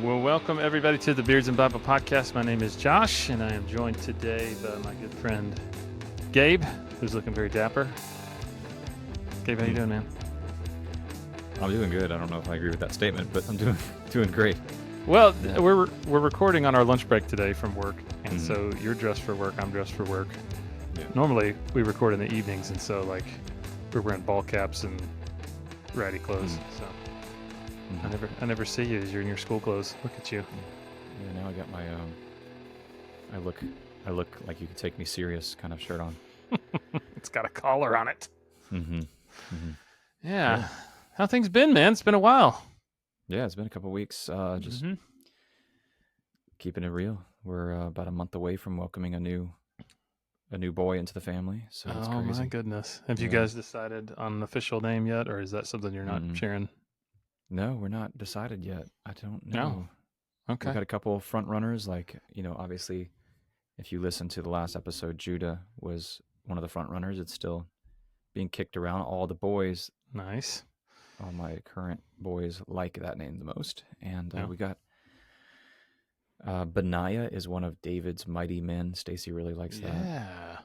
Well, welcome everybody to the Beards and Bible Podcast. My name is Josh, and I am joined today by my good friend Gabe, who's looking very dapper. Gabe, how you doing, man? I'm doing good. I don't know if I agree with that statement, but I'm doing great. Well, we're recording on our lunch break today from work, and so you're dressed for work, I'm dressed for work. Yeah. Normally, we record in the evenings, and so like we're wearing ball caps and ratty clothes. So I never see you as you're in your school clothes. Look at you. Yeah, now I got my I look like you could take me serious kind of shirt on. It's got a collar on it. Yeah. Yeah. How things been, man? It's been a while. Yeah, it's been a couple weeks. Just keeping it real. We're about a month away from welcoming a new boy into the family. So it's crazy. My goodness. Have you guys decided on an official name yet, or is that something you're not sharing? No, we're not decided yet. I don't know. No. Okay. We've got a couple of front runners, like, obviously if you listen to the last episode, Judah was one of the front runners. It's still being kicked around. All the boys, Nice. all my current boys like that name the most. And we got Benaiah is one of David's mighty men. Stacy really likes that. Yeah.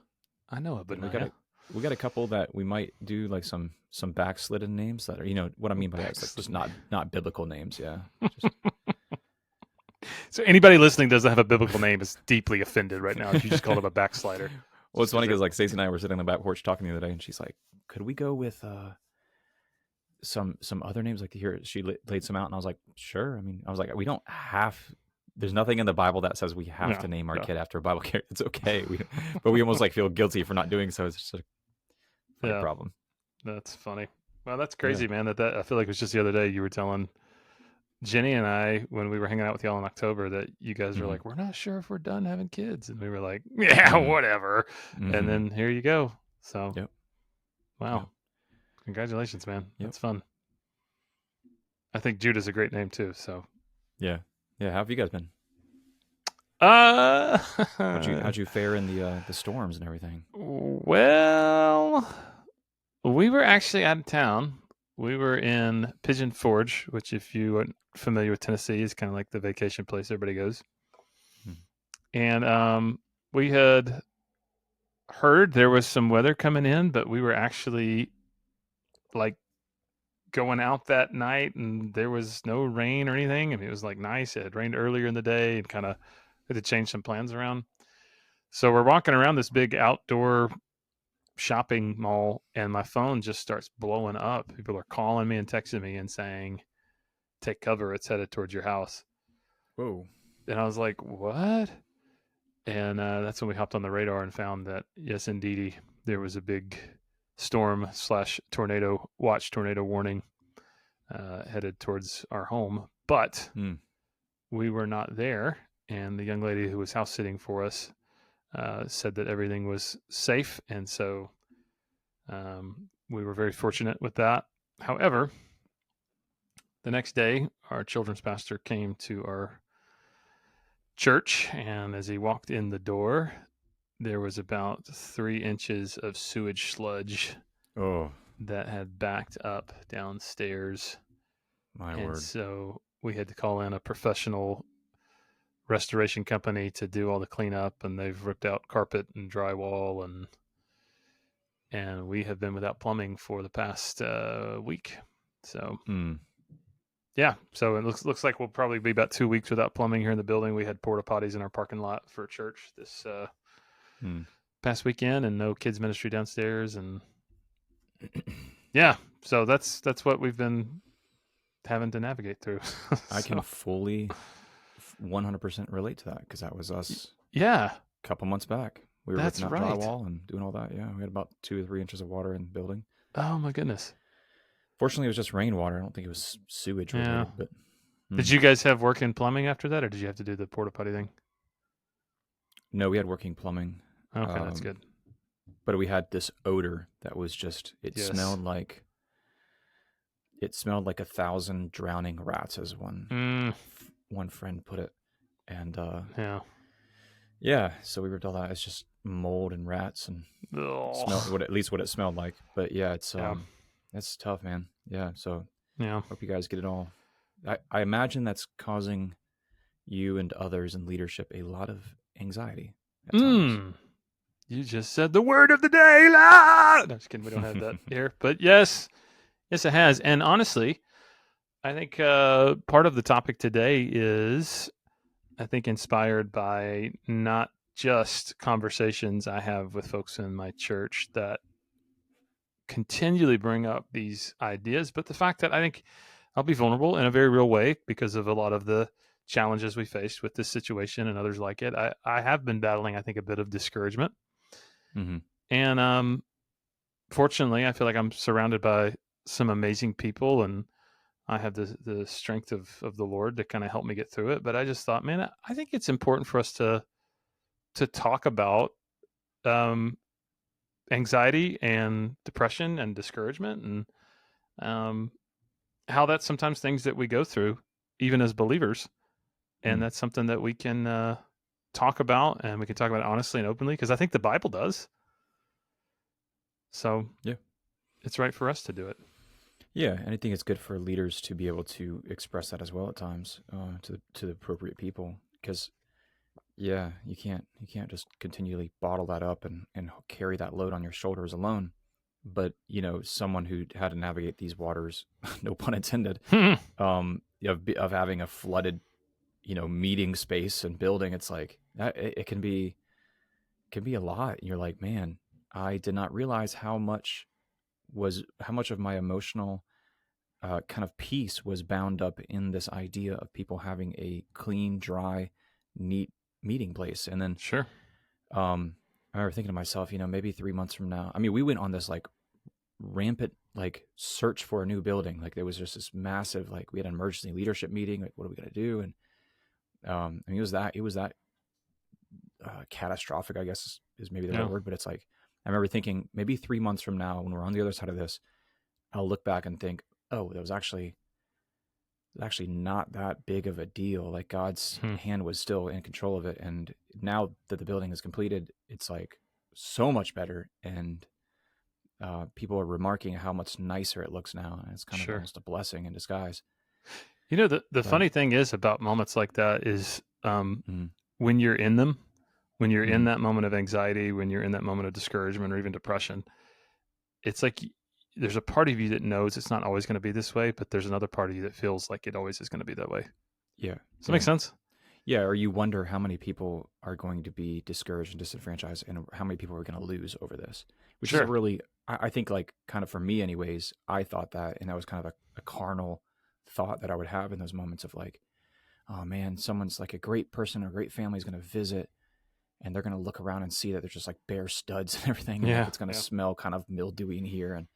I know a Benaiah. We got a couple that we might do like some backslidden names that are, what I mean by that is like just not biblical names. Yeah. So anybody listening doesn't have a biblical name is deeply offended right now if you just called him a backslider. Well, it's funny because like Stacy and I were sitting on the back porch talking the other day, and she's like, "Could we go with some other names?" Like here, she laid some out, and I was like, "Sure." I mean, I was like, "We don't have." There's nothing in the Bible that says we have to name our kid after a Bible character. It's okay, but we almost like feel guilty for not doing so. It's just a problem. That's funny. Well, that's crazy, man. That I feel like it was just the other day you were telling Jenny and I, when we were hanging out with y'all in October, that you guys were like, we're not sure if we're done having kids. And we were like, whatever. And then here you go. So, wow. Yep. Congratulations, man. Yep. That's fun. I think Judah's a great name too. So, yeah. How have you guys been? How'd you fare in the storms and everything? Well, we were actually out of town. We were in Pigeon Forge, which, if you are familiar with Tennessee, is kind of like the vacation place everybody goes. And we had heard there was some weather coming in, but we were actually like going out that night, and there was no rain or anything. I mean, it was like nice. It had rained earlier in the day, and kind of had to change some plans around. So we're walking around this big outdoor shopping mall, and my phone just starts blowing up. People are calling me and texting me and saying, "Take cover, it's headed towards your house." Whoa. And I was like, what? And that's when we hopped on the radar and found that, yes, indeedy, there was a big storm/tornado warning headed towards our home. But we were not there, and the young lady who was house sitting for us said that everything was safe, and so we were very fortunate with that. However, the next day, our children's pastor came to our church, and as he walked in the door, there was about 3 inches of sewage sludge that had backed up downstairs. My word. And so we had to call in a professional restoration company to do all the cleanup, and they've ripped out carpet and drywall, and we have been without plumbing for the past week. So yeah, so it looks like we'll probably be about 2 weeks without plumbing here in the building. We had porta potties in our parking lot for church this past weekend, and no kids ministry downstairs, and yeah, so that's what we've been having to navigate through. I can fully 100% relate to that, because that was us. Yeah, a couple months back. We were ripping out drywall and doing all that. Yeah, we had about 2 or 3 inches of water in the building. Oh my goodness. Fortunately, it was just rainwater. I don't think it was sewage related. But did you guys have working plumbing after that, or did you have to do the porta potty thing? No, we had working plumbing. Okay, that's good. But we had this odor that was just, it smelled like 1,000 drowning rats, as one friend put it. And so we ripped all that. It's just mold and rats and at least what it smelled like. But yeah, it's that's tough, man. Yeah, so hope you guys get it all I imagine that's causing you and others in leadership a lot of anxiety at times. You just said the word of the day. La! No, just kidding. We don't have that here, but yes, it has. And honestly, I think part of the topic today is, I think, inspired by not just conversations I have with folks in my church that continually bring up these ideas, but the fact that I think I'll be vulnerable in a very real way because of a lot of the challenges we faced with this situation and others like it. I have been battling, I think, a bit of discouragement. Mm-hmm. And fortunately, I feel like I'm surrounded by some amazing people, and I have the strength of the Lord to kind of help me get through it. But I just thought, man, I think it's important for us to talk about um, anxiety and depression and discouragement, and um, how that's sometimes things that we go through, even as believers, and Mm. that's something that we can talk about, and we can talk about it honestly and openly, because I think the Bible does. So Yeah. it's right for us to do it. Yeah, and I think it's good for leaders to be able to express that as well at times to the appropriate people, because yeah, you can't just continually bottle that up and carry that load on your shoulders alone. But someone who had to navigate these waters, no pun intended, of having a flooded meeting space and building, it's like that it can be a lot. And you're like, man, I did not realize how much of my emotional kind of peace was bound up in this idea of people having a clean, dry, neat meeting place. And then Sure. I remember thinking to myself, maybe 3 months from now, I mean, we went on this like rampant like search for a new building. Like there was just this massive, like we had an emergency leadership meeting. Like, what are we going to do? And I mean, it was that catastrophic, I guess is maybe the right Yeah. word, but it's like, I remember thinking maybe 3 months from now, when we're on the other side of this, I'll look back and think, oh, that was actually not that big of a deal. Like God's Hmm. hand was still in control of it. And now that the building is completed, it's like so much better. And people are remarking how much nicer it looks now. And it's kind of Sure. almost a blessing in disguise. The But funny thing is about moments like that is, mm, when you're in them, when you're in mm, that moment of anxiety, when you're in that moment of discouragement or even depression, it's like there's a part of you that knows it's not always going to be this way, but there's another part of you that feels like it always is going to be that way. yeah. Does that make Yeah. sense? Yeah. Or you wonder how many people are going to be discouraged and disenfranchised and how many people are going to lose over this, which is a Sure. really, I think, like kind of for me, anyways, I thought that. And that was kind of a carnal thought that I would have in those moments of like, oh man, someone's like a great person or a great family is going to visit and they're going to look around and see that there's just like bare studs and everything. And like, Yeah. it's going to Yeah. smell kind of mildewy in here. And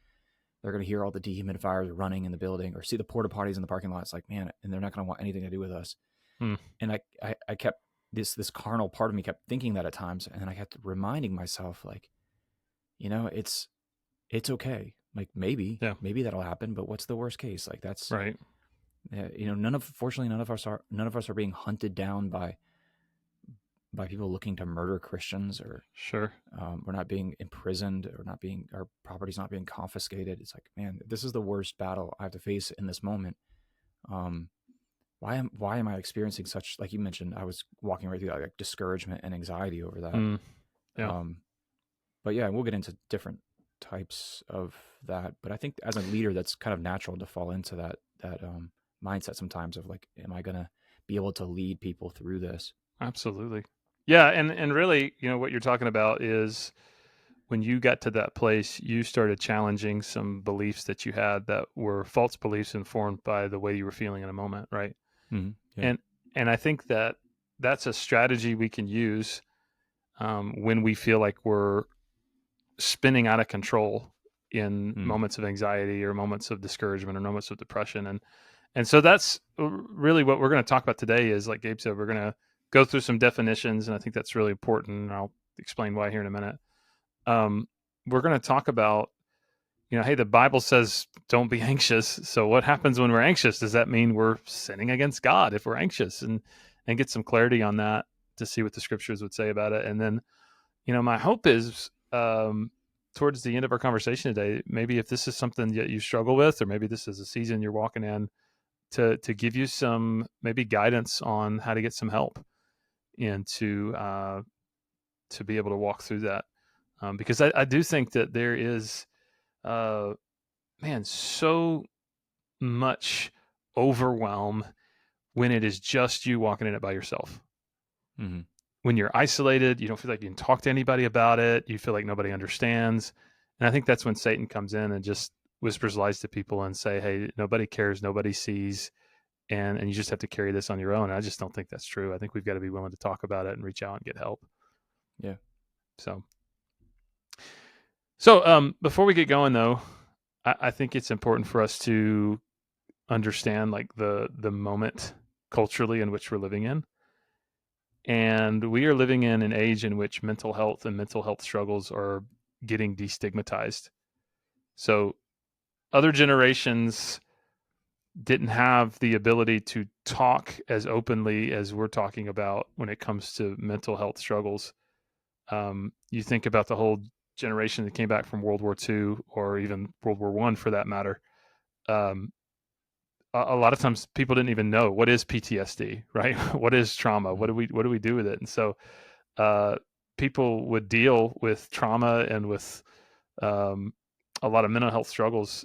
they're going to hear all the dehumidifiers running in the building or see the porta potties in the parking lot. It's like, man, and they're not going to want anything to do with us. Hmm. And I kept this carnal part of me kept thinking that at times. And then I kept reminding myself like, it's okay. Like Yeah. maybe that'll happen, but what's the worst case? Like that's, Right. fortunately, none of us are being hunted down by people looking to murder Christians, or Sure. we're not being imprisoned, or our property's not being confiscated. It's like, man, this is the worst battle I have to face in this moment. Um, why am I experiencing such, like you mentioned, I was walking right through that, like discouragement and anxiety over that. Hmm. Yeah. Um, but yeah, we'll get into different types of that. But I think as a leader, that's kind of natural to fall into that mindset sometimes of like, am I gonna be able to lead people through this? Absolutely. Yeah. And really, what you're talking about is when you got to that place, you started challenging some beliefs that you had that were false beliefs informed by the way you were feeling in a moment. Right. Mm-hmm. Yeah. And I think that that's a strategy we can use when we feel like we're spinning out of control in Mm. moments of anxiety or moments of discouragement or moments of depression. And so that's really what we're going to talk about today. Is, like Gabe said, we're going to go through some definitions, and I think that's really important, and I'll explain why here in a minute. We're going to talk about, hey, the Bible says don't be anxious. So what happens when we're anxious? Does that mean we're sinning against God if we're anxious? And get some clarity on that to see what the scriptures would say about it. And then, my hope is, towards the end of our conversation today, maybe if this is something that you struggle with, or maybe this is a season you're walking in to give you some maybe guidance on how to get some help and to be able to walk through that. Because I do think that there is, man, so much overwhelm when it is just you walking in it by yourself. Mm-hmm. When you're isolated, you don't feel like you can talk to anybody about it. You feel like nobody understands. And I think that's when Satan comes in and just whispers lies to people and say, hey, nobody cares, nobody sees, and you just have to carry this on your own. And I just don't think that's true. I think we've got to be willing to talk about it and reach out and get help. Yeah. So before we get going though, I think it's important for us to understand like the moment culturally in which we're living in. And we are living in an age in which mental health and mental health struggles are getting destigmatized. So other generations didn't have the ability to talk as openly as we're talking about when it comes to mental health struggles. You think about the whole generation that came back from World War II or even World War I for that matter. A lot of times people didn't even know what is PTSD, right? What is trauma? What do we do with it? And so people would deal with trauma and with a lot of mental health struggles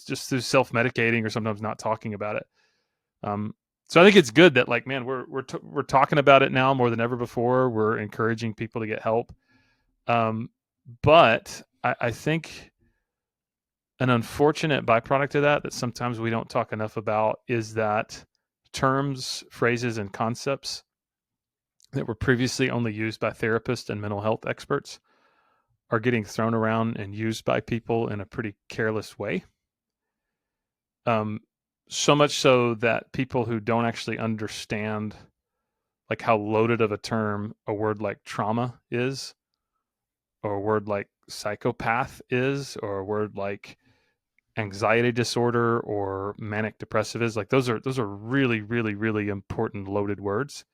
just through self-medicating or sometimes not talking about it. So I think it's good that like, man, we're talking about it now more than ever before. We're encouraging people to get help. But I think an unfortunate byproduct of that sometimes we don't talk enough about is that terms, phrases, and concepts that were previously only used by therapists and mental health experts are getting thrown around and used by people in a pretty careless way. So much so that people who don't actually understand like how loaded of a term a word like trauma is, or a word like psychopath is, or a word like anxiety disorder or manic depressive is, like those are really, really, really important loaded words.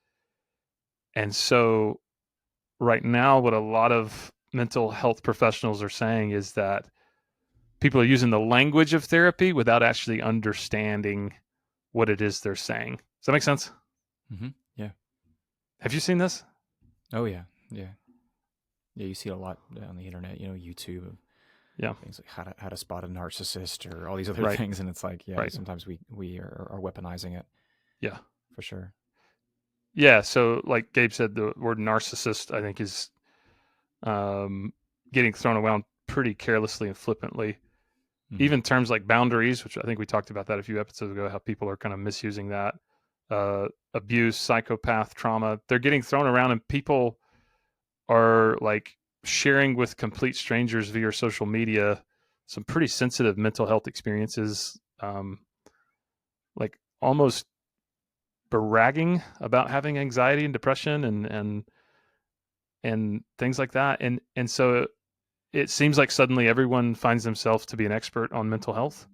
And so right now, what a lot of mental health professionals are saying is that people are using the language of therapy without actually understanding what it is they're saying. Does that make sense? Mm-hmm. Yeah. Have you seen this? Oh yeah. Yeah. Yeah. You see it a lot on the internet, YouTube. Yeah. Things like how to spot a narcissist or all these other Right. things. And it's like, yeah, Right. sometimes we are weaponizing it. Yeah. For sure. Yeah. So like Gabe said, the word narcissist, I think, is getting thrown around pretty carelessly and flippantly. Mm-hmm. Even terms like boundaries, which I think we talked about that a few episodes ago, how people are kind of misusing that. Abuse, psychopath, trauma, they're getting thrown around, and people are like sharing with complete strangers via social media some pretty sensitive mental health experiences, like almost bragging about having anxiety and depression and things like that. And so it seems like suddenly everyone finds themselves to be an expert on mental health.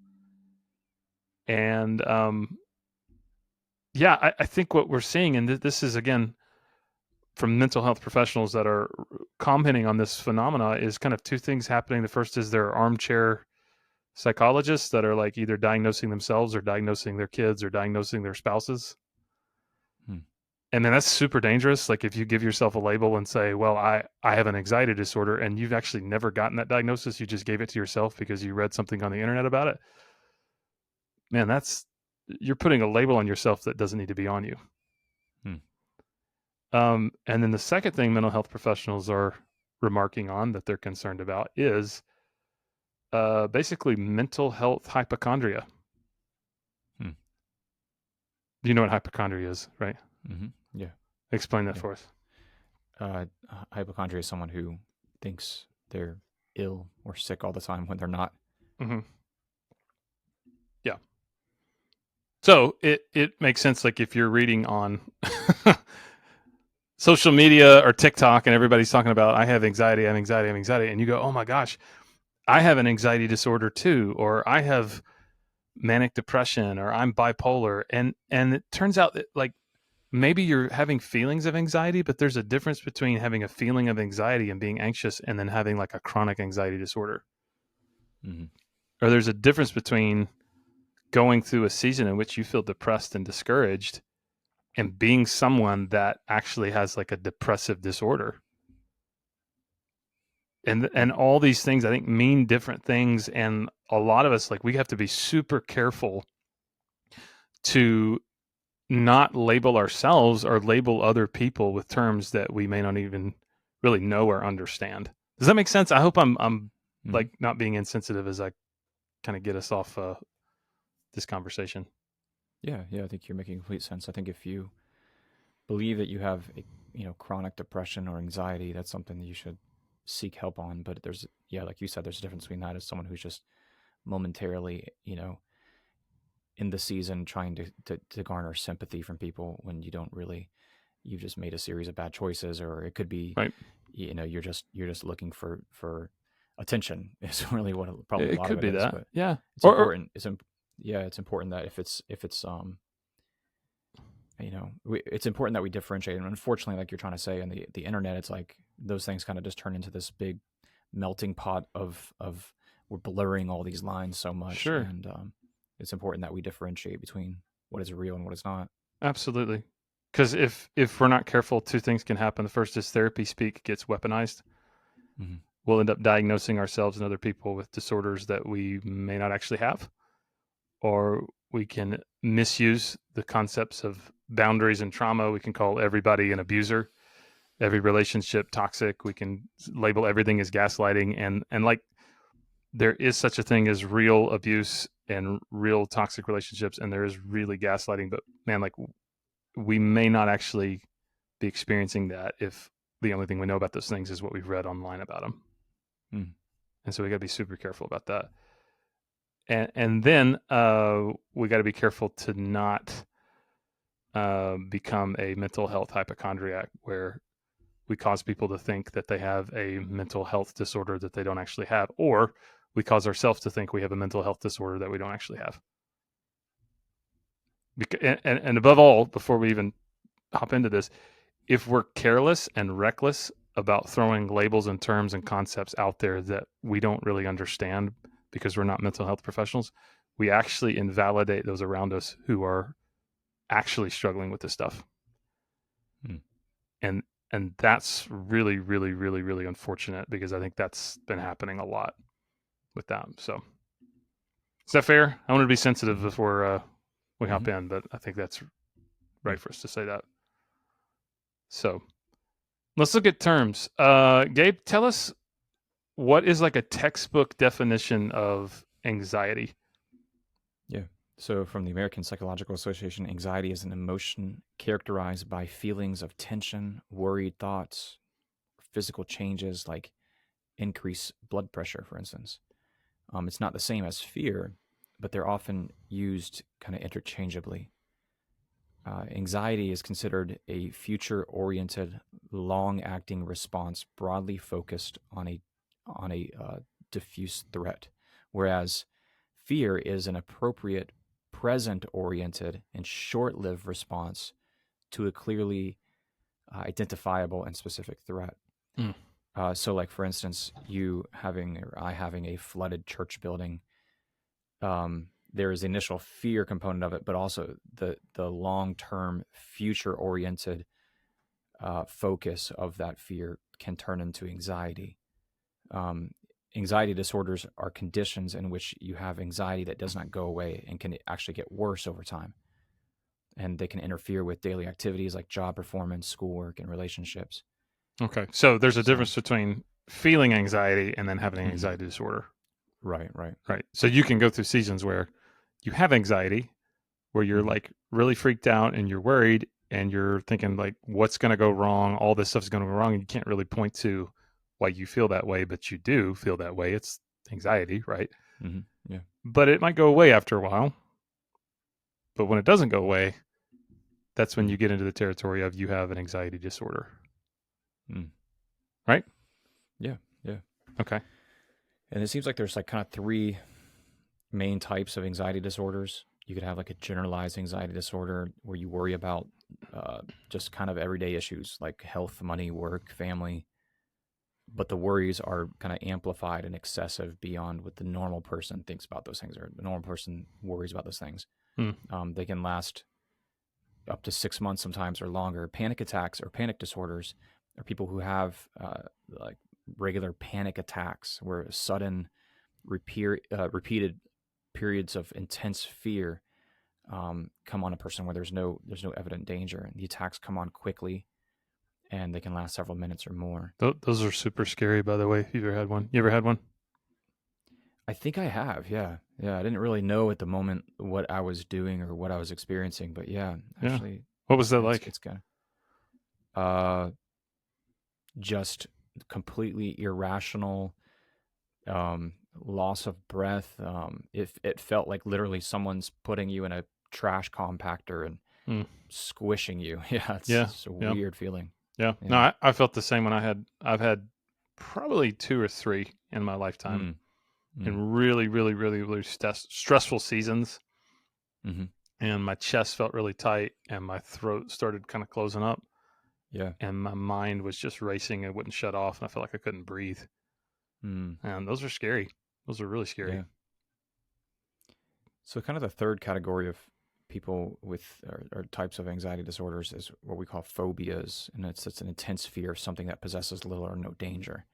And yeah, I think what we're seeing, and this is again from mental health professionals that are commenting on this phenomena, is kind of two things happening. The first is there are armchair psychologists that are like either diagnosing themselves or diagnosing their kids or diagnosing their spouses. And then that's super dangerous. Like if you give yourself a label and say, well, I have an anxiety disorder, and you've actually never gotten that diagnosis, you just gave it to yourself because you read something on the internet about it. Man, you're putting a label on yourself that doesn't need to be on you. And then the second thing mental health professionals are remarking on that they're concerned about is basically mental health hypochondria. You know what hypochondria is, right? Mm-hmm. Yeah. Explain that for us. Hypochondria is someone who thinks they're ill or sick all the time when they're not. Mm-hmm. Yeah. So it makes sense. Like if you're reading on social media or TikTok and everybody's talking about, I have anxiety, and you go, oh my gosh, I have an anxiety disorder too, or I have manic depression, or I'm bipolar. And it turns out that like maybe you're having feelings of anxiety, but there's a difference between having a feeling of anxiety and being anxious and then having like a chronic anxiety disorder. Mm-hmm. Or there's a difference between going through a season in which you feel depressed and discouraged and being someone that actually has like a depressive disorder. And all these things I think mean different things, and a lot of us, like, we have to be super careful to not label ourselves or label other people with terms that we may not even really know or understand. Does that make sense? I hope I'm like not being insensitive as I kind of get us off this conversation. Yeah, I think you're making complete sense. I think if you believe that you have a chronic depression or anxiety, that's something that you should seek help on. But there's like you said, there's a difference between that as someone who's just momentarily in the season trying to garner sympathy from people when you don't really, you've just made a series of bad choices, or it could be right. You're just looking for attention is really what probably a It lot of could it be is. that. But Yeah. it's important. It's important that if it's it's important that we differentiate. And unfortunately, like you're trying to say, on the internet, it's like those things kind of just turn into this big melting pot of we're blurring all these lines so much. Sure. And it's important that we differentiate between what is real and what is not. Absolutely. Because if we're not careful, two things can happen. The first is therapy speak gets weaponized. Mm-hmm. We'll end up diagnosing ourselves and other people with disorders that we may not actually have, or we can misuse the concepts of boundaries and trauma. We can call everybody an abuser, every relationship toxic. We can label everything as gaslighting, and like, there is such a thing as real abuse and real toxic relationships, and there is really gaslighting. But man, like, we may not actually be experiencing that if the only thing we know about those things is what we've read online about them. And so we got to be super careful about that. And then we got to be careful to not become a mental health hypochondriac, where we cause people to think that they have a mental health disorder that they don't actually have, or we cause ourselves to think we have a mental health disorder that we don't actually have. And above all, before we even hop into this, if we're careless and reckless about throwing labels and terms and concepts out there that we don't really understand because we're not mental health professionals, we actually invalidate those around us who are actually struggling with this stuff. And that's really, really, really, really unfortunate, because I think that's been happening a lot with them. So is that fair? I want to be sensitive before we hop in, but I think that's right for us to say that. So let's look at terms. Gabe, tell us, what is like a textbook definition of anxiety? Yeah. So from the American Psychological Association, anxiety is an emotion characterized by feelings of tension, worried thoughts, physical changes like increased blood pressure, for instance. It's not the same as fear, but they're often used kind of interchangeably. Anxiety is considered a future-oriented, long-acting response broadly focused on a diffuse threat, whereas fear is an appropriate, present-oriented, and short-lived response to a clearly identifiable and specific threat. So, like, for instance, you having or I having a flooded church building, there is the initial fear component of it, but also the long-term, future-oriented focus of that fear can turn into anxiety. Anxiety disorders are conditions in which you have anxiety that does not go away and can actually get worse over time. And they can interfere with daily activities like job performance, schoolwork, and relationships. Okay. So there's a difference between feeling anxiety and then having an anxiety disorder. Right. So you can go through seasons where you have anxiety, where you're like really freaked out and you're worried and you're thinking like, what's going to go wrong? All this stuff's going to go wrong. And you can't really point to why you feel that way, but you do feel that way. It's anxiety, right? Yeah. But it might go away after a while. But when it doesn't go away, that's when you get into the territory of you have an anxiety disorder. Right? Yeah. Okay. And it seems like there's like kind of three main types of anxiety disorders. You could have like a generalized anxiety disorder where you worry about just kind of everyday issues like health, money, work, family. but the worries are kind of amplified and excessive beyond what the normal person thinks about those things, or the normal person worries about those things. Hmm. They can last up to 6 months sometimes or longer. Panic attacks or panic disorders are people who have like regular panic attacks, where sudden, repeated periods of intense fear come on a person where there's no evident danger, and the attacks come on quickly, and they can last several minutes or more. Those are super scary, by the way. If you ever had one, you ever had one? I think I have, yeah. Yeah, I didn't really know at the moment what I was doing or what I was experiencing, but yeah, Yeah. actually, What was that it's like? it's kind of just completely irrational, loss of breath. It felt like literally someone's putting you in a trash compactor and Hmm. squishing you. Yeah, Yeah. it's a Yeah. weird feeling. Yeah. No, Yeah. I felt the same when I've had probably two or three in my lifetime Mm, mm, in really, really, really, really stressful seasons. mm-hmm. And my chest felt really tight and my throat started kind of closing up Yeah. and my mind was just racing. It wouldn't shut off and I felt like I couldn't breathe. Mm, And those are scary. Those are really scary. yeah. So, kind of the third category of people with or types of anxiety disorders is what we call phobias, and it's an intense fear of something that possesses little or no danger.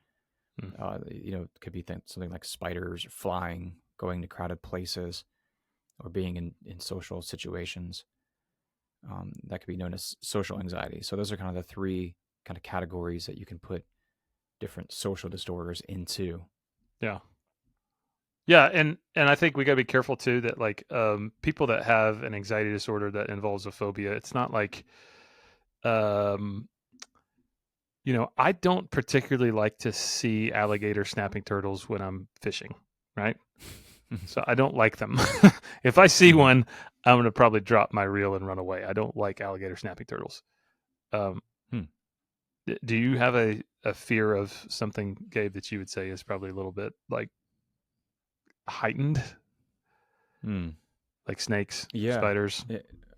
Hmm. It could be something like spiders, or flying, going to crowded places, or being in social situations. That could be known as social anxiety. So, those are kind of the three kind of categories that you can put different social disorders into. Yeah. Yeah, and I think we got to be careful too that like people that have an anxiety disorder that involves a phobia, it's not like um I don't particularly like to see alligator snapping turtles when I'm fishing, right? So I don't like them. If I see Mm-hmm. one, I'm going to probably drop my reel and run away. I don't like alligator snapping turtles. Um, Hmm. do you have a fear of something, Gabe, that you would say is probably a little bit like heightened, Hmm. like snakes, Yeah. spiders?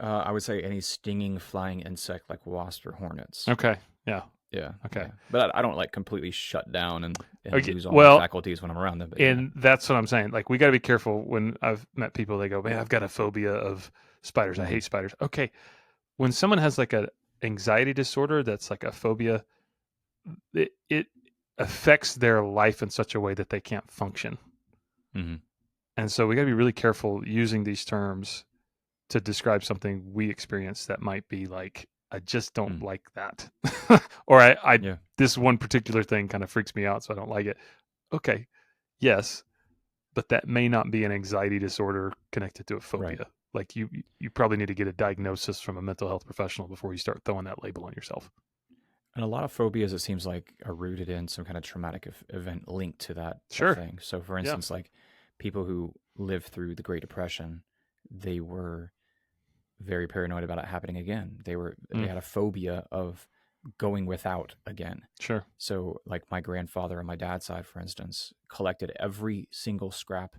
I would say any stinging flying insect like wasps or hornets. Okay. Yeah. Yeah, Okay. yeah. But I don't like completely shut down and Okay. lose all my Well, faculties when I'm around them. But yeah. and that's what I'm saying. Like we got to be careful when I've met people. They go, "Man, I've got a phobia of spiders. I Mm-hmm. hate spiders." Okay, when someone has like a anxiety disorder that's like a phobia, it affects their life in such a way that they can't function. Mm-hmm. And so we got to be really careful using these terms to describe something we experience that might be like, I just don't Mm. like that. Or I Yeah. this one particular thing kind of freaks me out, so I don't like it. Okay. Yes, but that may not be an anxiety disorder connected to a Right. phobia. Like you probably need to get a diagnosis from a mental health professional before you start throwing that label on yourself. And a lot of phobias, it seems like, are rooted in some kind of traumatic event linked to that Sure. thing. So, for Yeah. instance, like people who lived through the Great Depression, they were very paranoid about it happening again. They Mm, had a phobia of going without again. sure. So, like my grandfather on my dad's side, for instance, collected every single scrap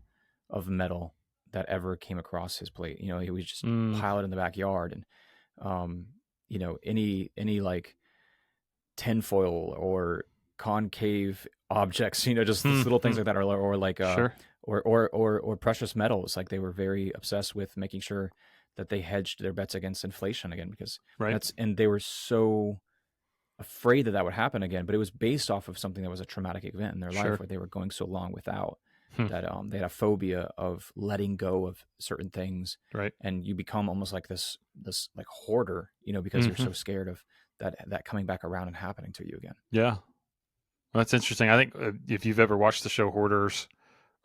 of metal that ever came across his plate. He would just Mm, pile it in the backyard, and um, any like tinfoil or concave objects, just little things mm, like that, or like sure. or precious metals. Like they were very obsessed with making sure that they hedged their bets against inflation again, because Right. and they were so afraid that would happen again, but it was based off of something that was a traumatic event in their life Sure. where they were going so long without Hmm, that they had a phobia of letting go of certain things, right. and you become almost like this like hoarder, because you're Hmm. so scared of that coming back around and happening to you again. Yeah. Well, that's interesting. I think if you've ever watched the show Hoarders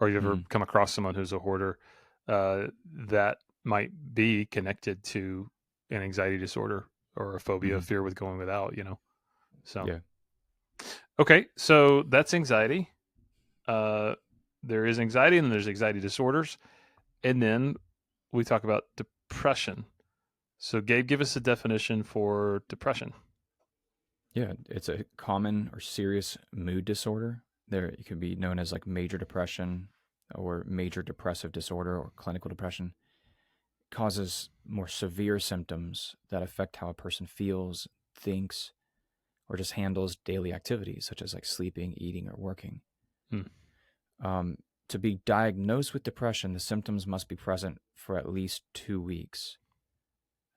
or you've ever Mm-hmm. come across someone who's a hoarder, that might be connected to an anxiety disorder or a phobia, Mm-hmm. fear with going without. So, Yeah. okay. So that's anxiety. Uh, there is anxiety and there's anxiety disorders. And then we talk about depression. So, Gabe, give us a definition for depression. Yeah, it's a common or serious mood disorder. It can be known as like major depression or major depressive disorder or clinical depression. Causes more severe symptoms that affect how a person feels, thinks, or just handles daily activities such as like sleeping, eating, or working. To be diagnosed with depression, the symptoms must be present for at least 2 weeks.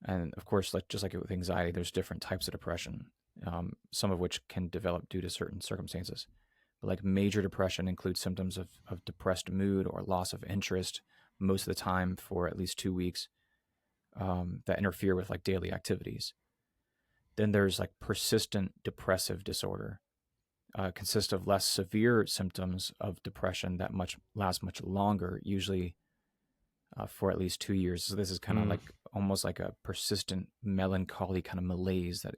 And of course, like just like with anxiety, there's different types of depression, some of which can develop due to certain circumstances. But like major depression includes symptoms of depressed mood or loss of interest most of the time for at least 2 weeks, that interfere with like daily activities. Then there's like persistent depressive disorder. Consists of less severe symptoms of depression that last much longer, usually for at least 2 years. So this is kind of like almost like a persistent melancholy kind of malaise that,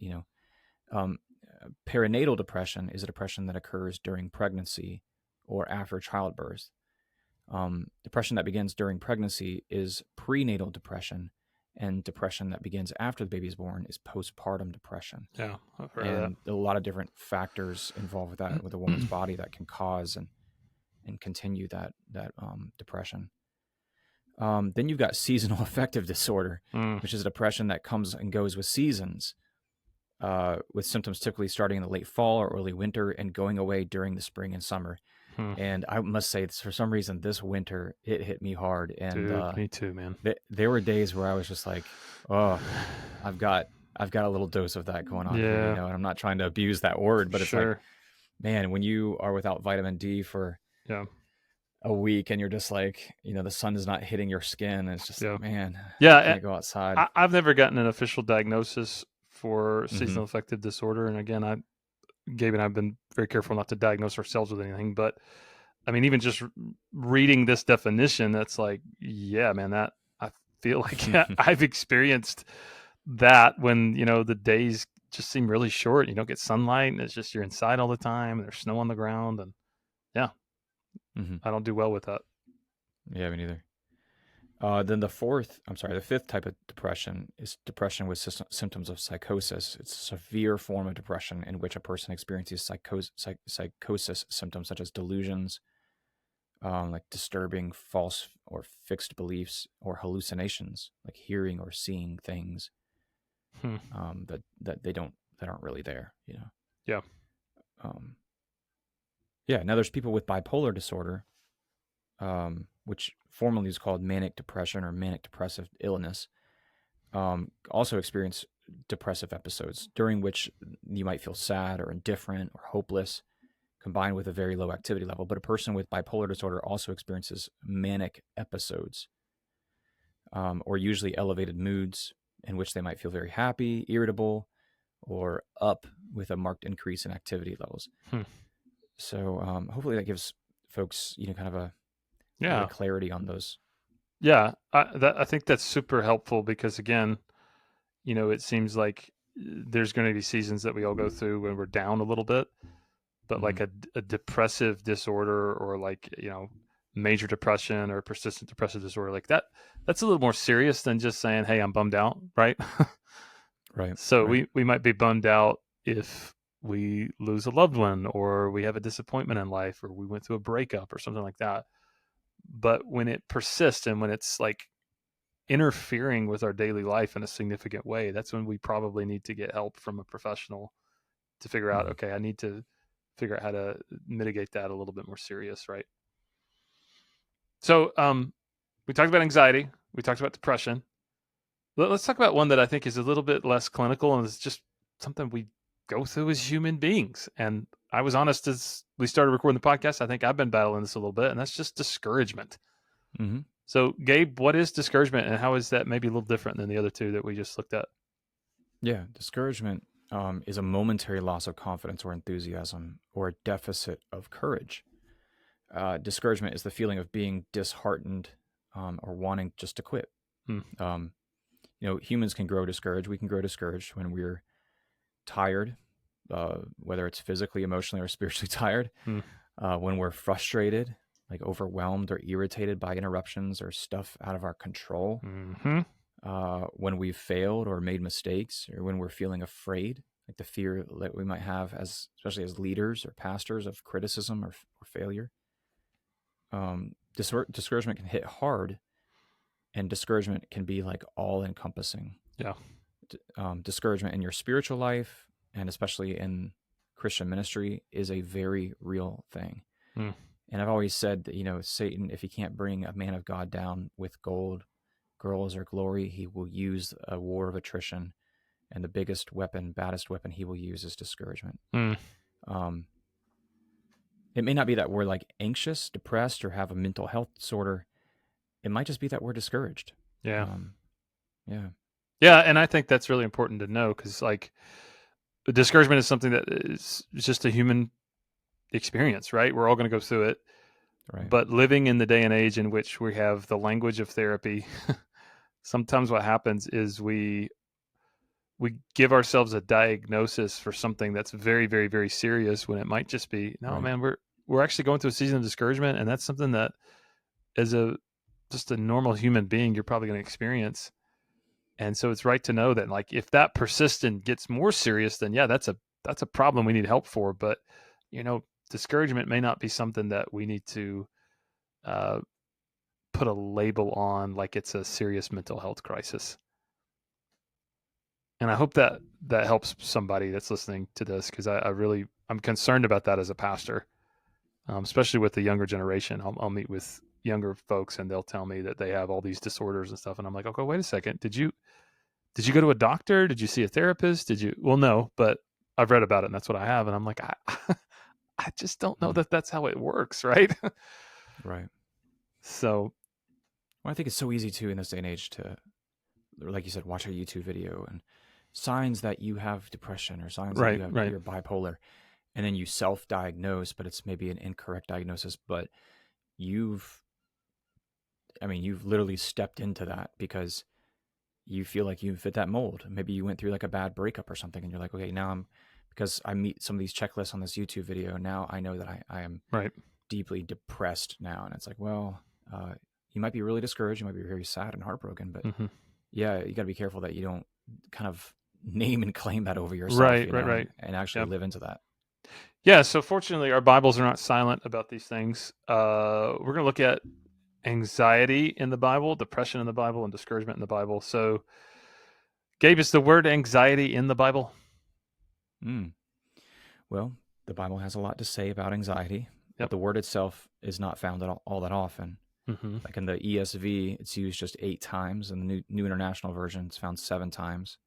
perinatal depression is a depression that occurs during pregnancy or after childbirth. Depression that begins during pregnancy is prenatal depression, and depression that begins after the baby is born is postpartum depression. Yeah, I've heard And of a lot of different factors involved with that, with a woman's body that can cause and continue that depression. Then you've got seasonal affective disorder, which is a depression that comes and goes with seasons, with symptoms typically starting in the late fall or early winter and going away during the spring and summer. And I must say, for some reason, this winter, it hit me hard. And Dude, me too, man. There were days where I was just like, oh, I've got a little dose of that going on here, Yeah, and I'm not trying to abuse that word, but it's like, sure. man, when you are without vitamin D for Yeah, a week and you're just like, the sun is not hitting your skin, and it's just yeah, like, man, yeah. I can't go outside. I've never gotten an official diagnosis for Mm-hmm. seasonal affective disorder, and again, Gabe and I've been very careful not to diagnose ourselves with anything, but I mean, even just reading this definition, that's like, yeah, man, that I feel like I've experienced that when, the days just seem really short. You don't get sunlight and it's just you're inside all the time and there's snow on the ground. And yeah, I don't do well with that. Yeah, me neither. Then the fifth type of depression is depression with symptoms of psychosis. It's a severe form of depression in which a person experiences psychosis symptoms such as delusions, like disturbing false or fixed beliefs, or hallucinations, like hearing or seeing things that aren't really there. Yeah. Yeah. Now there's people with bipolar disorder, which formerly was called manic depression or manic depressive illness. Also experience depressive episodes during which you might feel sad or indifferent or hopeless, combined with a very low activity level. But a person with bipolar disorder also experiences manic episodes, or usually elevated moods in which they might feel very happy, irritable, or up with a marked increase in activity levels. So hopefully that gives folks, kind of a bit of clarity on those. Yeah, I think that's super helpful because again, it seems like there's going to be seasons that we all go through when we're down a little bit, but like a depressive disorder or like, major depression or persistent depressive disorder like that's a little more serious than just saying, hey, I'm bummed out, right? Right. So right. we might be bummed out if we lose a loved one or we have a disappointment in life or we went through a breakup or something like that. But when it persists and when it's like interfering with our daily life in a significant way, that's when we probably need to get help from a professional to figure out, okay, I need to figure out how to mitigate that a little bit more serious, right? So we talked about anxiety, we talked about depression. Let's talk about one that I think is a little bit less clinical and is just something we go through as human beings. And I was honest as we started recording the podcast, I think I've been battling this a little bit, and that's just discouragement. So, Gabe, what is discouragement, and how is that maybe a little different than the other two that we just looked at? Yeah, discouragement is a momentary loss of confidence or enthusiasm, or a deficit of courage. Discouragement is the feeling of being disheartened, or wanting just to quit. Humans can grow discouraged. We can grow discouraged when we're tired, whether it's physically, emotionally, or spiritually tired. When we're frustrated, like overwhelmed or irritated by interruptions or stuff out of our control. When we've failed or made mistakes, or when we're feeling afraid, like the fear that we might have, especially as leaders or pastors, of criticism or failure. Discouragement can hit hard, and discouragement can be like all encompassing. Yeah. Discouragement in your spiritual life, and especially in Christian ministry, is a very real thing. Mm. And I've always said that, Satan, if he can't bring a man of God down with gold, girls, or glory, he will use a war of attrition. And the biggest weapon, baddest weapon he will use is discouragement. Mm. It may not be that we're like anxious, depressed, or have a mental health disorder. It might just be that we're discouraged. Yeah. Yeah. Yeah. And I think that's really important to know, because like discouragement is something that is just a human experience, right? We're all going to go through it. Right. But living in the day and age in which we have the language of therapy, sometimes what happens is we give ourselves a diagnosis for something that's very, very, very serious, when it might just be, no, Right. man, we're actually going through a season of discouragement, and that's something that, as just a normal human being, you're probably going to experience. And so it's right to know that, like, if that persists and gets more serious, then yeah, that's a problem we need help for. But discouragement may not be something that we need to put a label on, like it's a serious mental health crisis. And I hope that helps somebody that's listening to this, because I'm concerned about that as a pastor, especially with the younger generation. I'll meet with younger folks, and they'll tell me that they have all these disorders and stuff, and I'm like, okay, wait a second, did you go to a doctor? Did you see a therapist? Did you? Well, no, but I've read about it, and that's what I have. And I'm like, I just don't know that that's how it works, right? Right. So, well, I think it's so easy too in this day and age to, like you said, watch a YouTube video and signs that you have depression or signs that you're bipolar, and then you self-diagnose, but it's maybe an incorrect diagnosis. But you've literally stepped into that because you feel like you fit that mold. Maybe you went through like a bad breakup or something, and you're like, okay, now because I meet some of these checklists on this YouTube video, now I know that I am deeply depressed now. And it's like, well, you might be really discouraged. You might be very sad and heartbroken, but yeah, you got to be careful that you don't kind of name and claim that over yourself, right. And actually live into that. Yeah. So fortunately, our Bibles are not silent about these things. We're going to look at anxiety in the Bible, depression in the Bible, and discouragement in the Bible. So, Gabe, is the word anxiety in the Bible? Well, the Bible has a lot to say about anxiety, but the word itself is not found all that often. Like in the ESV, it's used just 8 times. In the New International Version, it's found 7 times.